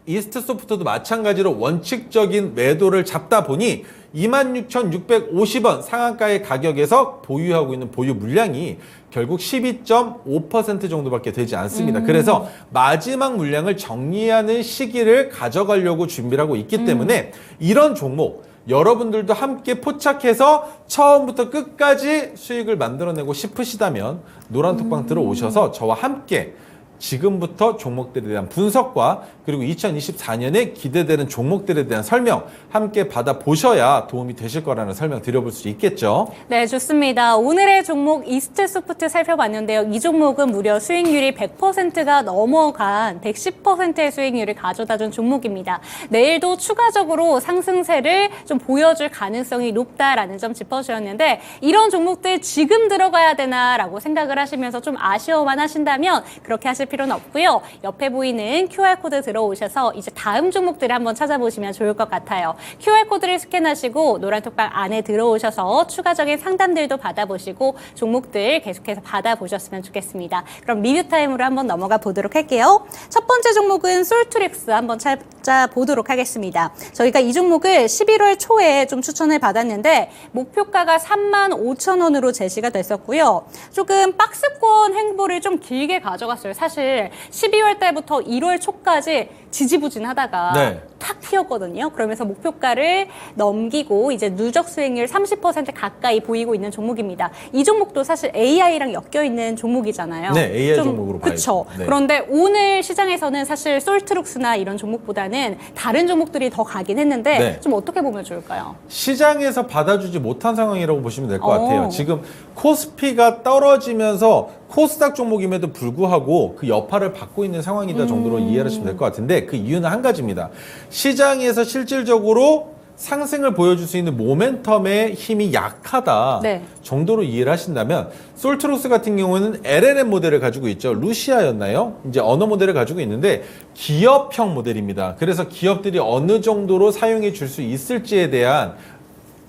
이스트 소프트도 마찬가지로 원칙적인 매도를 잡다 보니 26,650원 상한가의 가격에서 보유하고 있는 보유 물량이 결국 12.5% 정도밖에 되지 않습니다. 그래서 마지막 물량을 정리하는 시기를 가져가려고 준비를 하고 있기 때문에 이런 종목 여러분들도 함께 포착해서 처음부터 끝까지 수익을 만들어내고 싶으시다면 노란톡방 들어오셔서 저와 함께 지금부터 종목들에 대한 분석과 그리고 2024년에 기대되는 종목들에 대한 설명 함께 받아보셔야 도움이 되실 거라는 설명 드려볼 수 있겠죠.
네, 좋습니다. 오늘의 종목 이스트 소프트 살펴봤는데요. 이 종목은 무려 수익률이 100%가 넘어간 110%의 수익률을 가져다준 종목입니다. 내일도 추가적으로 상승세를 좀 보여줄 가능성이 높다라는 점 짚어주셨는데 이런 종목들 지금 들어가야 되나라고 생각을 하시면서 좀 아쉬워만 하신다면 그렇게 하실 필요는 없고요. 옆에 보이는 QR코드 들어오셔서 이제 다음 종목들을 한번 찾아보시면 좋을 것 같아요. QR코드를 스캔하시고 노란톡방 안에 들어오셔서 추가적인 상담들도 받아보시고 종목들 계속해서 받아보셨으면 좋겠습니다. 그럼 리뷰 타임으로 한번 넘어가 보도록 할게요. 첫 번째 종목은 솔트렉스 한번 찾아보도록 하겠습니다. 저희가 이 종목을 11월 초에 좀 추천을 받았는데 목표가가 35,000원으로 제시가 됐었고요. 조금 박스권 행보를 좀 길게 가져갔어요. 사실 12월 달부터 1월 초까지 지지부진하다가
네.
탁 튀었거든요. 그러면서 목표가를 넘기고 이제 누적 수익률 30% 가까이 보이고 있는 종목입니다. 이 종목도 사실 AI랑 엮여 있는 종목이잖아요.
네, AI 종목으로
그렇죠.
봐야죠. 네.
그런데 오늘 시장에서는 사실 솔트룩스나 이런 종목보다는 다른 종목들이 더 가긴 했는데
네.
좀 어떻게 보면 좋을까요?
시장에서 받아주지 못한 상황이라고 보시면 될 것 같아요.
어.
지금 코스피가 떨어지면서 코스닥 종목임에도 불구하고 그 여파를 받고 있는 상황이다 정도로 이해를 하시면 될 것 같은데 그 이유는 한 가지입니다. 시장에서 실질적으로 상승을 보여줄 수 있는 모멘텀의 힘이 약하다
네.
정도로 이해를 하신다면 솔트룩스 같은 경우는 LLM 모델을 가지고 있죠. 루시아였나요? 이제 언어 모델을 가지고 있는데 기업형 모델입니다. 그래서 기업들이 어느 정도로 사용해 줄 수 있을지에 대한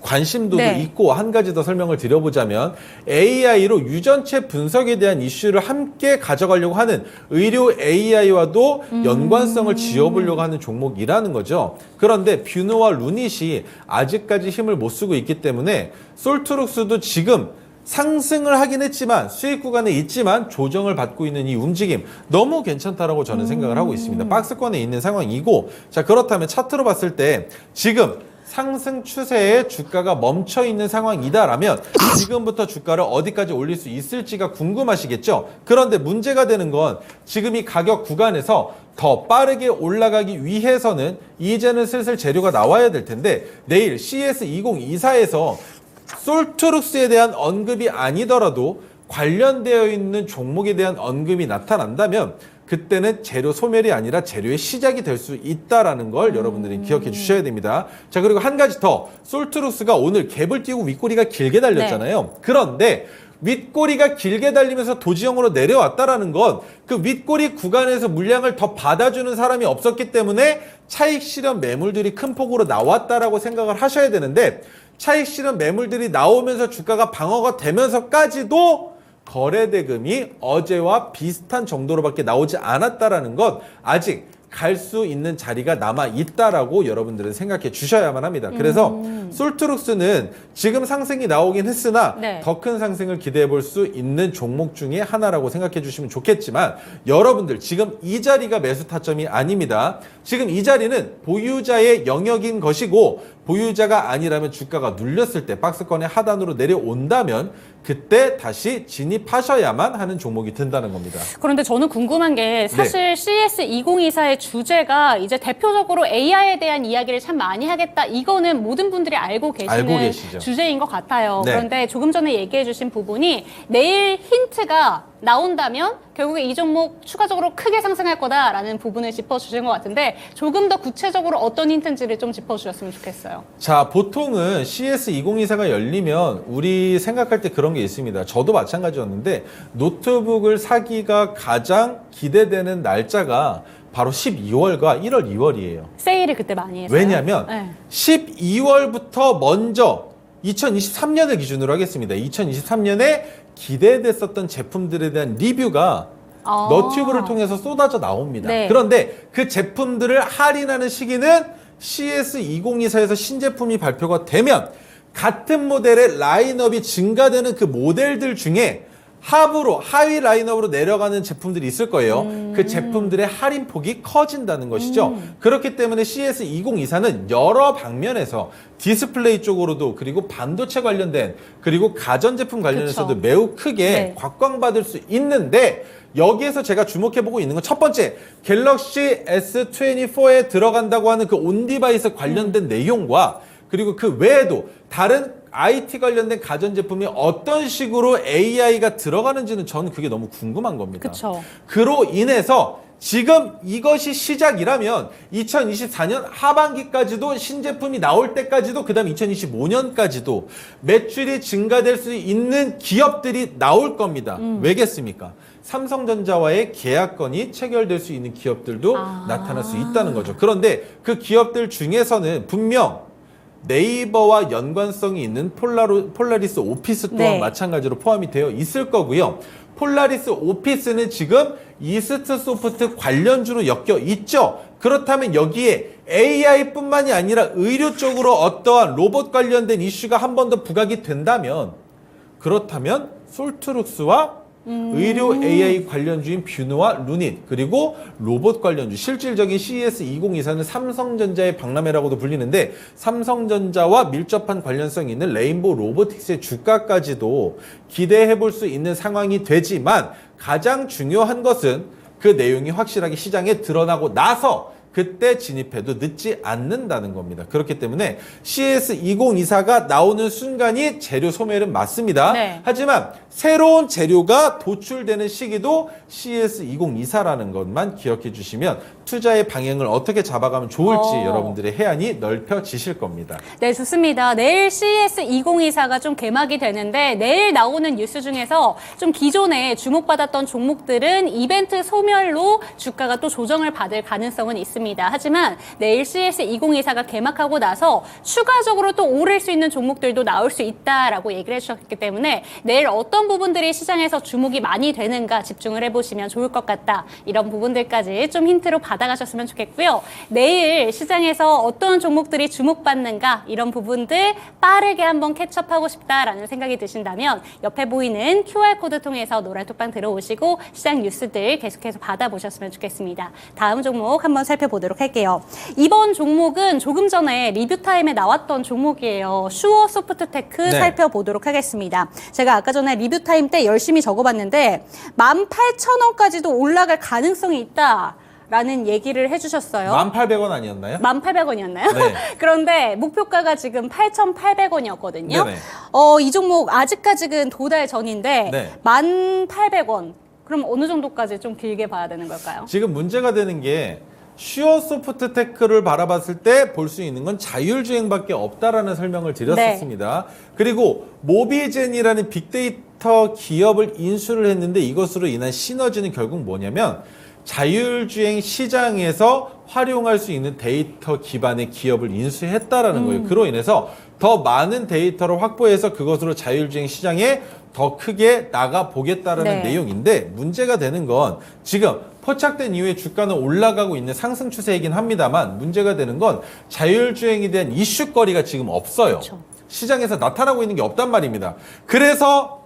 관심도도
네.
있고 한 가지 더 설명을 드려보자면 AI로 유전체 분석에 대한 이슈를 함께 가져가려고 하는 의료 AI와도 연관성을 지어보려고 하는 종목이라는 거죠. 그런데 뷰노와 루닛이 아직까지 힘을 못 쓰고 있기 때문에 솔트룩스도 지금 상승을 하긴 했지만 수익 구간에 있지만 조정을 받고 있는 이 움직임 너무 괜찮다라고 저는 생각을 하고 있습니다. 박스권에 있는 상황이고 자 그렇다면 차트로 봤을 때 지금 상승 추세에 주가가 멈춰 있는 상황이다라면 지금부터 주가를 어디까지 올릴 수 있을지가 궁금하시겠죠? 그런데 문제가 되는 건 지금 이 가격 구간에서 더 빠르게 올라가기 위해서는 이제는 슬슬 재료가 나와야 될 텐데 내일 CS2024에서 솔트룩스에 대한 언급이 아니더라도 관련되어 있는 종목에 대한 언급이 나타난다면 그때는 재료 소멸이 아니라 재료의 시작이 될 수 있다라는 걸 여러분들이 기억해 주셔야 됩니다. 자 그리고 한 가지 더 솔트룩스가 오늘 갭을 띄고 윗꼬리가 길게 달렸잖아요. 그런데 윗꼬리가 길게 달리면서 도지형으로 내려왔다라는 건 그 윗꼬리 구간에서 물량을 더 받아주는 사람이 없었기 때문에 차익 실현 매물들이 큰 폭으로 나왔다라고 생각을 하셔야 되는데 차익 실현 매물들이 나오면서 주가가 방어가 되면서까지도 거래 대금이 어제와 비슷한 정도로밖에 나오지 않았다라는 건 아직 갈 수 있는 자리가 남아 있다라고 여러분들은 생각해 주셔야만 합니다. 그래서 솔트룩스는 지금 상승이 나오긴 했으나
네.
더 큰 상승을 기대해 볼 수 있는 종목 중에 하나라고 생각해 주시면 좋겠지만 여러분들 지금 이 자리가 매수 타점이 아닙니다. 지금 이 자리는 보유자의 영역인 것이고 보유자가 아니라면 주가가 눌렸을 때 박스권의 하단으로 내려온다면 그때 다시 진입하셔야만 하는 종목이 된다는 겁니다.
그런데 저는 궁금한 게 사실 CS2024의 주제가 이제 대표적으로 AI에 대한 이야기를 참 많이 하겠다. 이거는 모든 분들이 알고
알고
계시는
계시죠.
주제인 것 같아요.
네.
그런데 조금 전에 얘기해 주신 부분이 내일 힌트가 나온다면 결국에 이 종목 추가적으로 크게 상승할 거다라는 부분을 짚어주신 것 같은데 조금 더 구체적으로 어떤 힌트인지를 좀 짚어주셨으면 좋겠어요.
자, 보통은 CS2024가 열리면 우리 생각할 때 그런 게 있습니다. 저도 마찬가지였는데 노트북을 사기가 가장 기대되는 날짜가 바로 12월과 1월, 2월이에요.
세일을 그때 많이 했어요.
왜냐하면
네.
12월부터 먼저 2023년을 기준으로 하겠습니다. 2023년에 기대됐었던 제품들에 대한 리뷰가
아.
너튜브를 통해서 쏟아져 나옵니다.
네.
그런데 그 제품들을 할인하는 시기는 CS2024에서 신제품이 발표가 되면 같은 모델의 라인업이 증가되는 그 모델들 중에 하위 라인업으로 내려가는 제품들이 있을 거예요. 그 제품들의 할인폭이 커진다는 것이죠. 그렇기 때문에 CS2024는 여러 방면에서 디스플레이 쪽으로도 그리고 반도체 관련된 그리고 가전제품 관련해서도
그쵸.
매우 크게
네.
곽광받을 수 있는데 여기에서 제가 주목해보고 있는 건 첫 번째, 갤럭시 S24에 들어간다고 하는 그 온디바이스 관련된 내용과 그리고 그 외에도 다른 IT 관련된 가전제품이 어떤 식으로 AI가 들어가는지는 저는 그게 너무 궁금한 겁니다.
그쵸.
그로 인해서 지금 이것이 시작이라면 2024년 하반기까지도 신제품이 나올 때까지도 그다음 2025년까지도 매출이 증가될 수 있는 기업들이 나올 겁니다. 왜겠습니까? 삼성전자와의 계약건이 체결될 수 있는 기업들도 나타날 수 있다는 거죠. 그런데 그 기업들 중에서는 분명 네이버와 연관성이 있는 폴라리스 오피스 또한
네.
마찬가지로 포함이 되어 있을 거고요. 폴라리스 오피스는 지금 이스트 소프트 관련주로 엮여 있죠. 그렇다면 여기에 AI뿐만이 아니라 의료 쪽으로 어떠한 로봇 관련된 이슈가 한 번 더 부각이 된다면 그렇다면 솔트룩스와 의료 AI 관련주인 뷰노와 루닛 그리고 로봇 관련주 실질적인 CS2024는 삼성전자의 박람회라고도 불리는데 삼성전자와 밀접한 관련성이 있는 레인보우 로보틱스의 주가까지도 기대해 볼 수 있는 상황이 되지만 가장 중요한 것은 그 내용이 확실하게 시장에 드러나고 나서 그때 진입해도 늦지 않는다는 겁니다. 그렇기 때문에 CS2024가 나오는 순간이 재료 소멸은 맞습니다.
네.
하지만 새로운 재료가 도출되는 시기도 CS2024라는 것만 기억해 주시면 투자의 방향을 어떻게 잡아가면 좋을지 여러분들의 해안이 넓혀지실 겁니다.
네, 좋습니다. 내일 CS2024가 좀 개막이 되는데 내일 나오는 뉴스 중에서 좀 기존에 주목받았던 종목들은 이벤트 소멸로 주가가 또 조정을 받을 가능성은 있습니다. 하지만 내일 CS2024가 개막하고 나서 추가적으로 또 오를 수 있는 종목들도 나올 수 있다라고 얘기를 해주셨기 때문에 내일 어떤 부분들이 시장에서 주목이 많이 되는가 집중을 해보시면 좋을 것 같다. 이런 부분들까지 좀 힌트로 받아가셨으면 좋겠고요. 내일 시장에서 어떤 종목들이 주목받는가 이런 부분들 빠르게 한번 캐치업하고 싶다라는 생각이 드신다면 옆에 보이는 QR코드 통해서 노란톡방 들어오시고 시장 뉴스들 계속해서 받아보셨으면 좋겠습니다. 다음 종목 한번 살펴보도록 할게요. 이번 종목은 조금 전에 리뷰타임에 나왔던 종목이에요. 슈어 소프트테크
네.
살펴보도록 하겠습니다. 제가 아까 전에 리뷰타임 때 열심히 적어봤는데 18,000원까지도 올라갈 가능성이 있다. 라는 얘기를 해주셨어요.
1,800원 아니었나요?
1,800원이었나요?
네.
그런데 목표가가 지금 8,800원이었거든요.
네네.
이 종목 아직까지는 도달 전인데
네.
1,800원. 그럼 어느 정도까지 좀 길게 봐야 되는 걸까요?
지금 문제가 되는 게 슈어 소프트테크를 바라봤을 때 볼 수 있는 건 자율주행밖에 없다라는 설명을 드렸었습니다. 그리고 모비젠이라는 빅데이터 기업을 인수를 했는데 이것으로 인한 시너지는 결국 뭐냐면 자율주행 시장에서 활용할 수 있는 데이터 기반의 기업을 인수했다라는 거예요. 그로 인해서 더 많은 데이터를 확보해서 그것으로 자율주행 시장에 더 크게 나가 보겠다라는
네.
내용인데 문제가 되는 건 지금 포착된 이후에 주가는 올라가고 있는 상승 추세이긴 합니다만 문제가 되는 건 자율주행에 대한 이슈거리가 지금 없어요.
그쵸.
시장에서 나타나고 있는 게 없단 말입니다. 그래서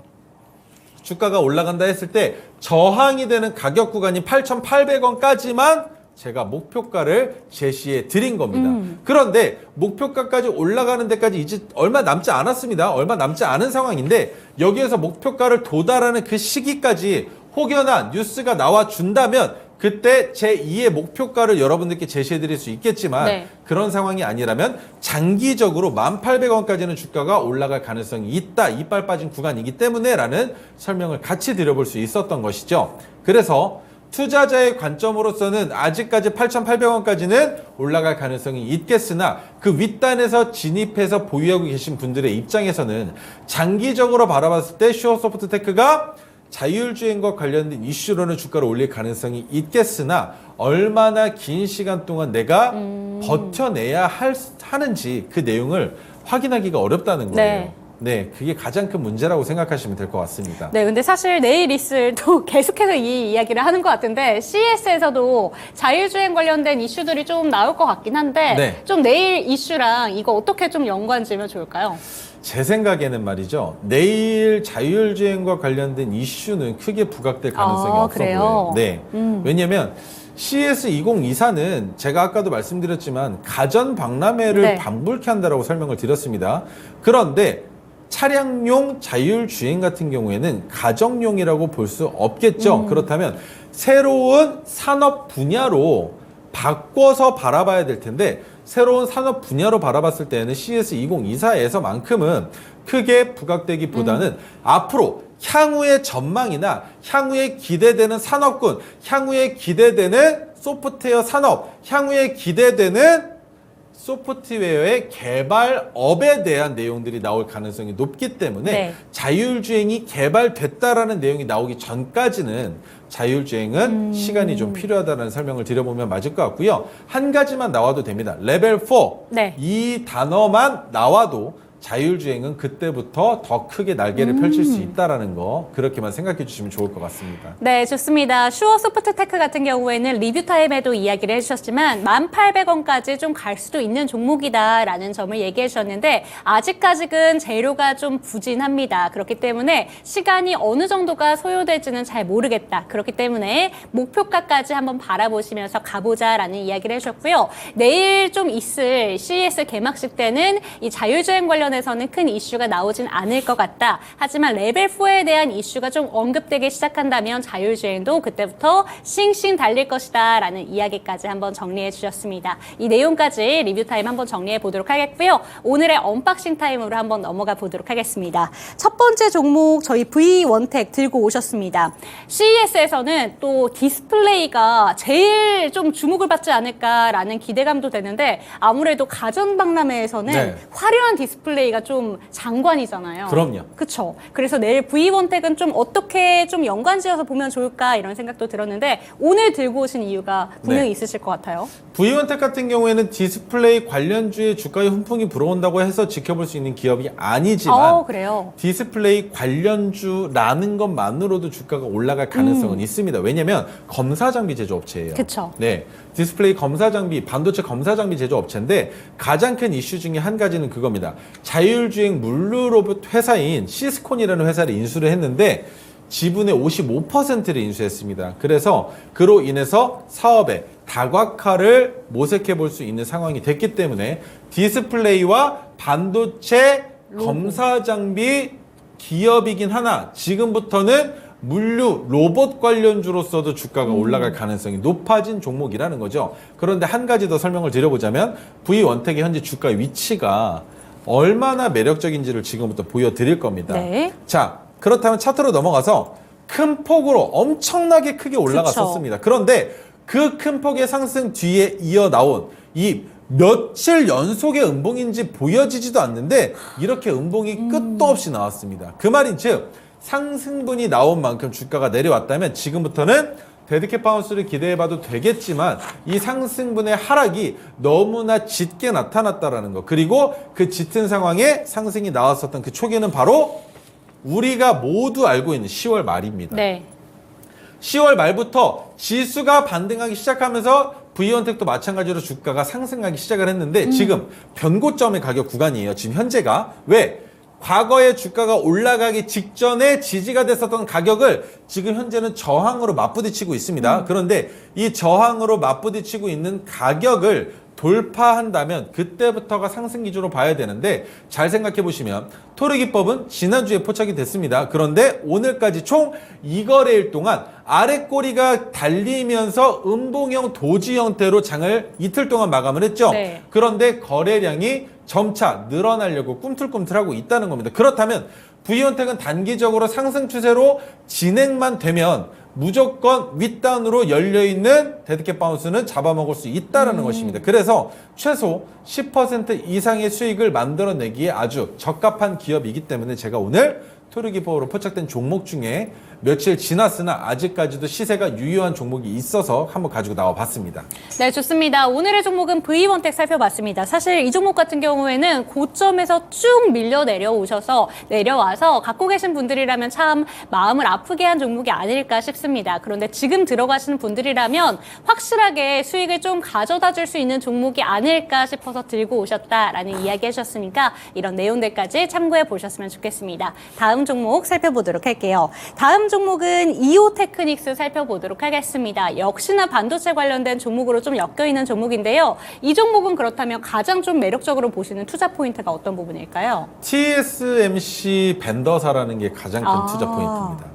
주가가 올라간다 했을 때 저항이 되는 가격 구간이 8,800원까지만 제가 목표가를 제시해 드린 겁니다. 그런데 목표가까지 올라가는 데까지 이제 얼마 남지 않았습니다. 얼마 남지 않은 상황인데 여기에서 목표가를 도달하는 그 시기까지 혹여나 뉴스가 나와준다면 그때 제2의 목표가를 여러분들께 제시해 드릴 수 있겠지만
네.
그런 상황이 아니라면 장기적으로 1,800원까지는 주가가 올라갈 가능성이 있다. 이빨 빠진 구간이기 때문에 라는 설명을 같이 드려볼 수 있었던 것이죠. 그래서 투자자의 관점으로서는 아직까지 8,800원까지는 올라갈 가능성이 있겠으나 그 윗단에서 진입해서 보유하고 계신 분들의 입장에서는 장기적으로 바라봤을 때 슈어소프트테크가 자율주행과 관련된 이슈로는 주가를 올릴 가능성이 있겠으나 얼마나 긴 시간 동안 내가 버텨내야 하는지 그 내용을 확인하기가 어렵다는 거예요. 네, 그게 가장 큰 문제라고 생각하시면 될 것 같습니다.
네, 근데 사실 내일 있을 또 계속해서 이 이야기를 하는 것 같은데 CES에서도 자율주행 관련된 이슈들이 좀 나올 것 같긴 한데
네.
좀 내일 이슈랑 이거 어떻게 좀 연관 지으면 좋을까요?
제 생각에는 말이죠. 내일 자율주행과 관련된 이슈는 크게 부각될 가능성이 없어
그래요?
보여요. 네. 왜냐면 CES 2024는 제가 아까도 말씀드렸지만 가전 박람회를
네.
방불케 한다라고 설명을 드렸습니다. 그런데 차량용 자율주행 같은 경우에는 가정용이라고 볼 수 없겠죠. 그렇다면 새로운 산업 분야로 바꿔서 바라봐야 될 텐데 새로운 산업 분야로 바라봤을 때는 CES 2024에서만큼은 크게 부각되기보다는 앞으로 향후의 전망이나 향후에 기대되는 산업군, 향후에 기대되는 소프트웨어 산업, 향후에 기대되는 소프트웨어의 개발업에 대한 내용들이 나올 가능성이 높기 때문에
네.
자율주행이 개발됐다라는 내용이 나오기 전까지는 자율주행은 시간이 좀 필요하다는 설명을 드려보면 맞을 것 같고요. 한 가지만 나와도 됩니다. 레벨 4.
네.
이 단어만 나와도 자율주행은 그때부터 더 크게 날개를 펼칠 수 있다라는 거 그렇게만 생각해 주시면 좋을 것 같습니다.
네, 좋습니다. 슈어 소프트테크 같은 경우에는 리뷰 타임에도 이야기를 해주셨지만 1,800원까지 좀 갈 수도 있는 종목이다라는 점을 얘기해 주셨는데 아직까지는 재료가 좀 부진합니다. 그렇기 때문에 시간이 어느 정도가 소요될지는 잘 모르겠다. 그렇기 때문에 목표가까지 한번 바라보시면서 가보자라는 이야기를 해주셨고요. 내일 좀 있을 CES 개막식 때는 이 자율주행 관련해서는 큰 이슈가 나오진 않을 것 같다. 하지만 레벨 4에 대한 이슈가 좀 언급되기 시작한다면 자율주행도 그때부터 싱싱 달릴 것이다 라는 이야기까지 한번 정리해 주셨습니다. 이 내용까지 리뷰 타임 한번 정리해 보도록 하겠고요. 오늘의 언박싱 타임으로 한번 넘어가 보도록 하겠습니다. 첫 번째 종목 저희 V1텍 들고 오셨습니다. CES에서는 또 디스플레이가 제일 좀 주목을 받지 않을까라는 기대감도 되는데 아무래도 가전 박람회에서는
네.
화려한 디스플레이가 좀 장관이잖아요.
그럼요.
그렇죠. 그래서 내일 V1텍은 좀 어떻게 좀 연관지어서 보면 좋을까 이런 생각도 들었는데 오늘 들고 오신 이유가 분명히
네.
있으실 것 같아요.
V1텍 같은 경우에는 디스플레이 관련주의 주가에 훈풍이 불어온다고 해서 지켜볼 수 있는 기업이 아니지만
그래요.
디스플레이 관련주라는 것만으로도 주가가 올라갈 가능성은 있습니다. 왜냐하면 검사 장비 제조업체예요.
그쵸.
네, 디스플레이 검사 장비, 반도체 검사 장비 제조업체인데 가장 큰 이슈 중에 한 가지는 그겁니다. 자율주행 물류 로봇 회사인 시스콘이라는 회사를 인수를 했는데 지분의 55%를 인수했습니다. 그래서 그로 인해서 사업의 다각화를 모색해 볼 수 있는 상황이 됐기 때문에 디스플레이와 반도체 검사 장비 기업이긴 하나 지금부터는 물류 로봇 관련주로서도 주가가 올라갈 가능성이 높아진 종목이라는 거죠. 그런데 한 가지 더 설명을 드려보자면 V1텍의 현재 주가 위치가 얼마나 매력적인지를 지금부터 보여드릴 겁니다.
네.
자, 그렇다면 차트로 넘어가서 큰 폭으로 엄청나게 크게 올라갔었습니다. 그런데 그 큰 폭의 상승 뒤에 이어 나온 이 며칠 연속의 음봉인지 보여지지도 않는데 이렇게 음봉이 끝도 없이 나왔습니다. 그 말인즉 상승분이 나온 만큼 주가가 내려왔다면 지금부터는 데드캣 바운스를 기대해봐도 되겠지만 이 상승분의 하락이 너무나 짙게 나타났다라는 거 그리고 그 짙은 상황에 상승이 나왔었던 그 초기는 바로 우리가 모두 알고 있는 10월 말입니다.
네.
10월 말부터 지수가 반등하기 시작하면서 V1텍도 마찬가지로 주가가 상승하기 시작을 했는데 지금 변고점의 가격 구간이에요. 지금 현재가. 왜? 과거에 주가가 올라가기 직전에 지지가 됐었던 가격을 지금 현재는 저항으로 맞부딪히고 있습니다. 그런데 이 저항으로 맞부딪히고 있는 가격을 돌파한다면 그때부터가 상승 기조로 봐야 되는데 잘 생각해 보시면 토르기법은 지난주에 포착이 됐습니다. 그런데 오늘까지 총 2거래일 동안 아래 꼬리가 달리면서 음봉형 도지 형태로 장을 이틀 동안 마감을 했죠.
네.
그런데 거래량이 점차 늘어나려고 꿈틀꿈틀하고 있다는 겁니다. 그렇다면 V1텍은 단기적으로 상승 추세로 진행만 되면 무조건 윗단으로 열려있는 데드캣 바운스는 잡아먹을 수 있다는 것입니다. 그래서 최소 10% 이상의 수익을 만들어내기에 아주 적합한 기업이기 때문에 제가 오늘 토르기법으로 포착된 종목 중에 며칠 지났으나 아직까지도 시세가 유효한 종목이 있어서 한번 가지고 나와봤습니다.
네, 좋습니다. 오늘의 종목은 V1텍 살펴봤습니다. 사실 이 종목 같은 경우에는 고점에서 쭉 밀려 내려와서 갖고 계신 분들이라면 참 마음을 아프게 한 종목이 아닐까 싶습니다. 그런데 지금 들어가시는 분들이라면 확실하게 수익을 좀 가져다 줄 수 있는 종목이 아닐까 싶어서 들고 오셨다라는 이야기 해주셨으니까 이런 내용들까지 참고해 보셨으면 좋겠습니다. 다음 종목 살펴보도록 할게요. 다음 종목은 이오테크닉스 살펴보도록 하겠습니다. 역시나 반도체 관련된 종목으로 좀 엮여있는 종목인데요. 이 종목은 그렇다면 가장 좀 매력적으로 보시는 투자 포인트가 어떤 부분일까요?
TSMC 벤더사라는 게 가장 큰 투자 포인트입니다.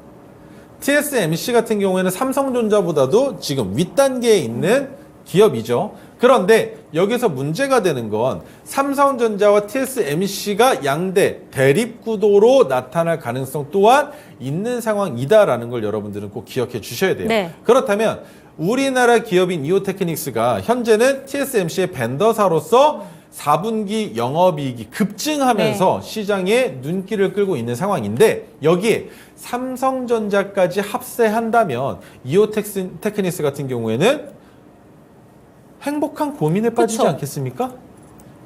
TSMC 같은 경우에는 삼성전자보다도 지금 윗단계에 있는 기업이죠. 그런데 여기서 문제가 되는 건 삼성전자와 TSMC가 양대 대립 구도로 나타날 가능성 또한 있는 상황이다라는 걸 여러분들은 꼭 기억해 주셔야 돼요.
네.
그렇다면 우리나라 기업인 이오테크닉스가 현재는 TSMC의 벤더사로서 4분기 영업이익이 급증하면서 시장에 눈길을 끌고 있는 상황인데 여기에 삼성전자까지 합세한다면 이오테크닉스 같은 경우에는 행복한 고민에 빠지지
그쵸.
않겠습니까?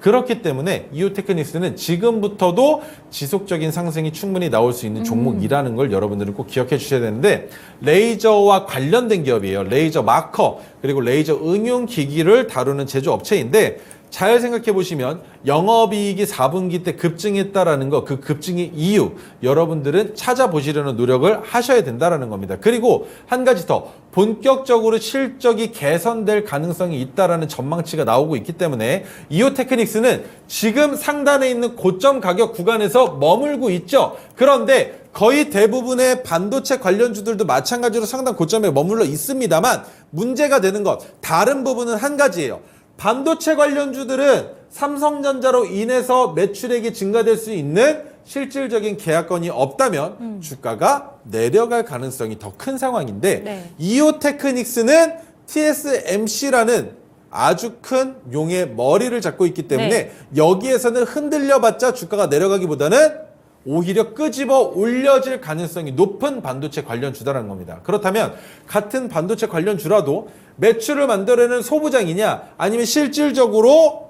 그렇기 때문에 이오테크닉스는 지금부터도 지속적인 상승이 충분히 나올 수 있는 종목이라는 걸 여러분들은 꼭 기억해 주셔야 되는데 레이저와 관련된 기업이에요. 레이저 마커 그리고 레이저 응용 기기를 다루는 제조업체인데 잘 생각해 보시면 영업이익이 4분기 때 급증했다라는 거, 그 급증의 이유 여러분들은 찾아보시려는 노력을 하셔야 된다라는 겁니다. 그리고 한 가지 더 본격적으로 실적이 개선될 가능성이 있다라는 전망치가 나오고 있기 때문에 이오테크닉스는 지금 상단에 있는 고점 가격 구간에서 머물고 있죠. 그런데 거의 대부분의 반도체 관련주들도 마찬가지로 상단 고점에 머물러 있습니다만 문제가 되는 것 다른 부분은 한 가지예요. 반도체 관련주들은 삼성전자로 인해서 매출액이 증가될 수 있는 실질적인 계약건이 없다면 주가가 내려갈 가능성이 더 큰 상황인데
네.
이오테크닉스는 TSMC라는 아주 큰 용의 머리를 잡고 있기 때문에
네.
여기에서는 흔들려봤자 주가가 내려가기보다는 오히려 끄집어 올려질 가능성이 높은 반도체 관련주다라는 겁니다. 그렇다면 같은 반도체 관련주라도 매출을 만들어내는 소부장이냐 아니면 실질적으로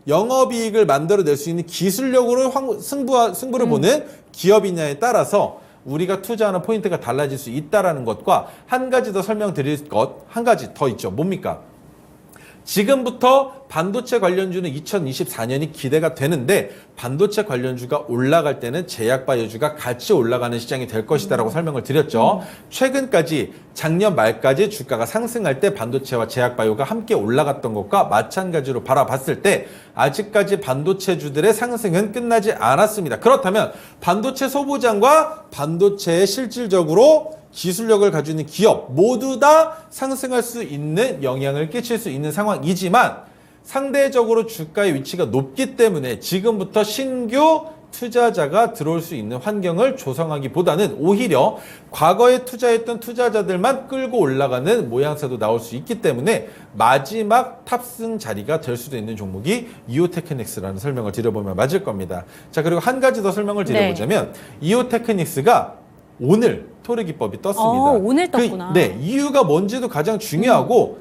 영업이익을 만들어낼 수 있는 기술력으로 승부를 보는 기업이냐에 따라서 우리가 투자하는 포인트가 달라질 수 있다는 것과 한 가지 더 설명드릴 것 한 가지 더 있죠. 뭡니까? 지금부터 반도체 관련주는 2024년이 기대가 되는데 반도체 관련주가 올라갈 때는 제약바이오주가 같이 올라가는 시장이 될 것이다라고 설명을 드렸죠. 최근까지 작년 말까지 주가가 상승할 때 반도체와 제약바이오가 함께 올라갔던 것과 마찬가지로 바라봤을 때 아직까지 반도체주들의 상승은 끝나지 않았습니다. 그렇다면 반도체 소부장과 반도체에 실질적으로 기술력을 가지고 있는 기업 모두 다 상승할 수 있는 영향을 끼칠 수 있는 상황이지만 상대적으로 주가의 위치가 높기 때문에 지금부터 신규 투자자가 들어올 수 있는 환경을 조성하기보다는 오히려 과거에 투자했던 투자자들만 끌고 올라가는 모양새도 나올 수 있기 때문에 마지막 탑승 자리가 될 수도 있는 종목이 이오테크닉스라는 설명을 드려보면 맞을 겁니다. 자, 그리고 한 가지 더 설명을 드려보자면 이오테크닉스가 오늘 토르기법이 떴습니다.
오늘 떴구나.
이유가 뭔지도 가장 중요하고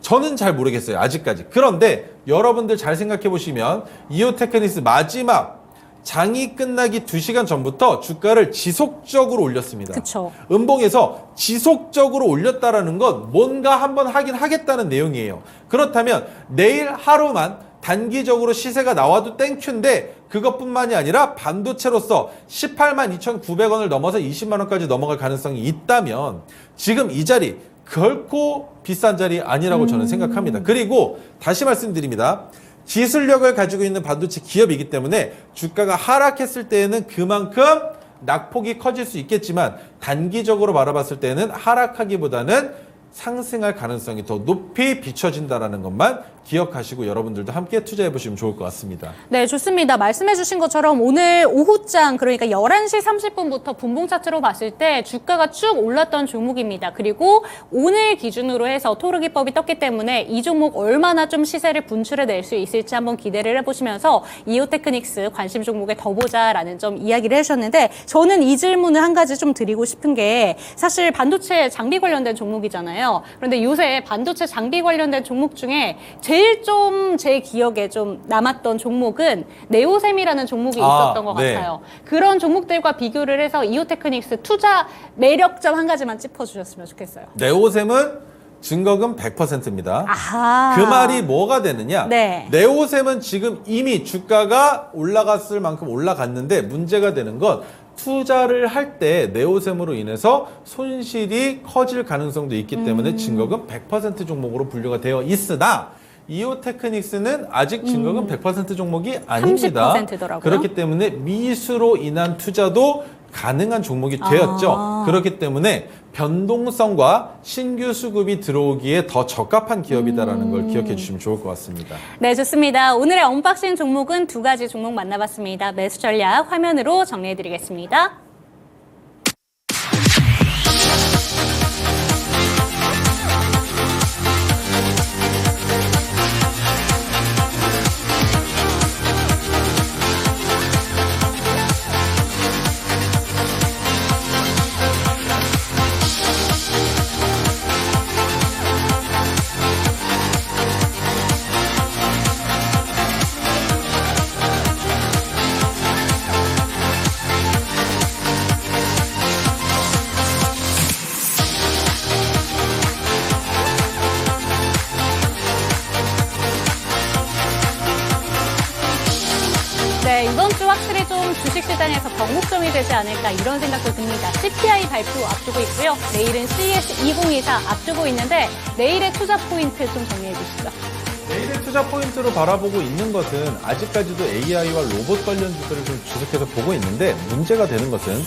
저는 잘 모르겠어요. 아직까지. 그런데 여러분들 잘 생각해 보시면 이오테크닉스 마지막 장이 끝나기 2시간 전부터 주가를 지속적으로 올렸습니다.
그쵸.
음봉에서 지속적으로 올렸다라는 건 뭔가 한번 하긴 하겠다는 내용이에요. 그렇다면 내일 하루만 단기적으로 시세가 나와도 땡큐인데 그것뿐만이 아니라 반도체로서 18만 2,900원을 넘어서 20만 원까지 넘어갈 가능성이 있다면 지금 이 자리 결코 비싼 자리 아니라고 저는 생각합니다. 그리고 다시 말씀드립니다. 기술력을 가지고 있는 반도체 기업이기 때문에 주가가 하락했을 때에는 그만큼 낙폭이 커질 수 있겠지만 단기적으로 바라봤을 때는 하락하기보다는 상승할 가능성이 더 높이 비춰진다라는 것만 기억하시고 여러분들도 함께 투자해 보시면 좋을 것 같습니다.
네, 좋습니다. 말씀해 주신 것처럼 오늘 오후장, 그러니까 11시 30분부터 분봉 차트로 봤을 때 주가가 쭉 올랐던 종목입니다. 그리고 오늘 기준으로 해서 토르기법이 떴기 때문에 이 종목 얼마나 좀 시세를 분출해 낼 수 있을지 한번 기대를 해보시면서 이오테크닉스 관심 종목에 더 보자라는 점 이야기를 해주셨는데, 저는 이 질문을 한 가지 좀 드리고 싶은 게, 사실 반도체 장비 관련된 종목이잖아요. 그런데 요새 반도체 장비 관련된 종목 중에 제일 좀 제 기억에 좀 남았던 종목은 네오셈이라는 종목이 있었던 것
네.
같아요. 그런 종목들과 비교를 해서 이오테크닉스 투자 매력점 한 가지만 짚어주셨으면 좋겠어요.
네오셈은 증거금 100%입니다.
아하.
그 말이 뭐가 되느냐?
네.
네오셈은 지금 이미 주가가 올라갔을 만큼 올라갔는데, 문제가 되는 건 투자를 할 때 네오셈으로 인해서 손실이 커질 가능성도 있기 때문에 증거금 100% 종목으로 분류가 되어 있으나, 이오테크닉스는 아직 증거금 100% 종목이 아닙니다.
30%더라고요.
그렇기 때문에 미수로 인한 투자도 가능한 종목이 되었죠. 그렇기 때문에 변동성과 신규 수급이 들어오기에 더 적합한 기업이다라는 걸 기억해 주시면 좋을 것 같습니다.
네, 좋습니다. 오늘의 언박싱 종목은 두 가지 종목 만나봤습니다. 매수 전략 화면으로 정리해드리겠습니다. 네, 이번 주 확실히 좀 주식시장에서 변곡점이 되지 않을까 이런 생각도 듭니다. CPI 발표 앞두고 있고요. 내일은 CES 2024 앞두고 있는데 내일의 투자 포인트 좀 정리해 주시죠.
내일의 투자 포인트로 바라보고 있는 것은 아직까지도 AI와 로봇 관련주들을 좀 지속해서 보고 있는데, 문제가 되는 것은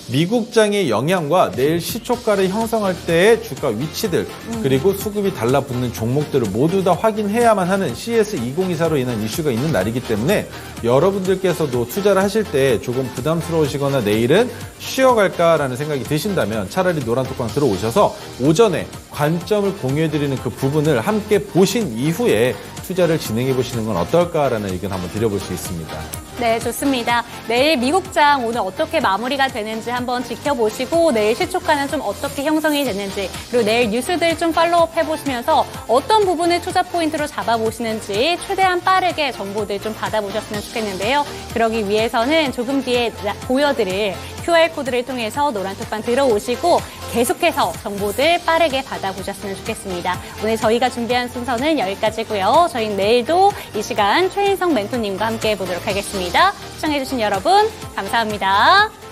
미국장의 영향과 내일 시초가를 형성할 때의 주가 위치들, 그리고 수급이 달라붙는 종목들을 모두 다 확인해야만 하는 CES 2024로 인한 이슈가 있는 날이기 때문에, 여러분들께서도 투자를 하실 때 조금 부담스러우시거나 내일은 쉬어갈까라는 생각이 드신다면 차라리 노란톡방 들어오셔서 오전에 관점을 공유해드리는 그 부분을 함께 보신 이후에 투자를 진행해 보시는 건 어떨까라는 의견 한번 드려볼 수 있습니다.
네, 좋습니다. 내일 미국장 오늘 어떻게 마무리가 되는지 한번 지켜보시고, 내일 시초가는 좀 어떻게 형성이 됐는지, 그리고 내일 뉴스들 좀 팔로우업 해보시면서 어떤 부분을 투자 포인트로 잡아보시는지 최대한 빠르게 정보들 좀 받아보셨으면 좋겠는데요. 그러기 위해서는 조금 뒤에 보여드릴 QR코드를 통해서 노란톡방 들어오시고 계속해서 정보들 빠르게 받아보셨으면 좋겠습니다. 오늘 저희가 준비한 순서는 여기까지고요. 저희는 내일도 이 시간 최인성 멘토님과 함께 해보도록 하겠습니다. 시청해주신 여러분 감사합니다.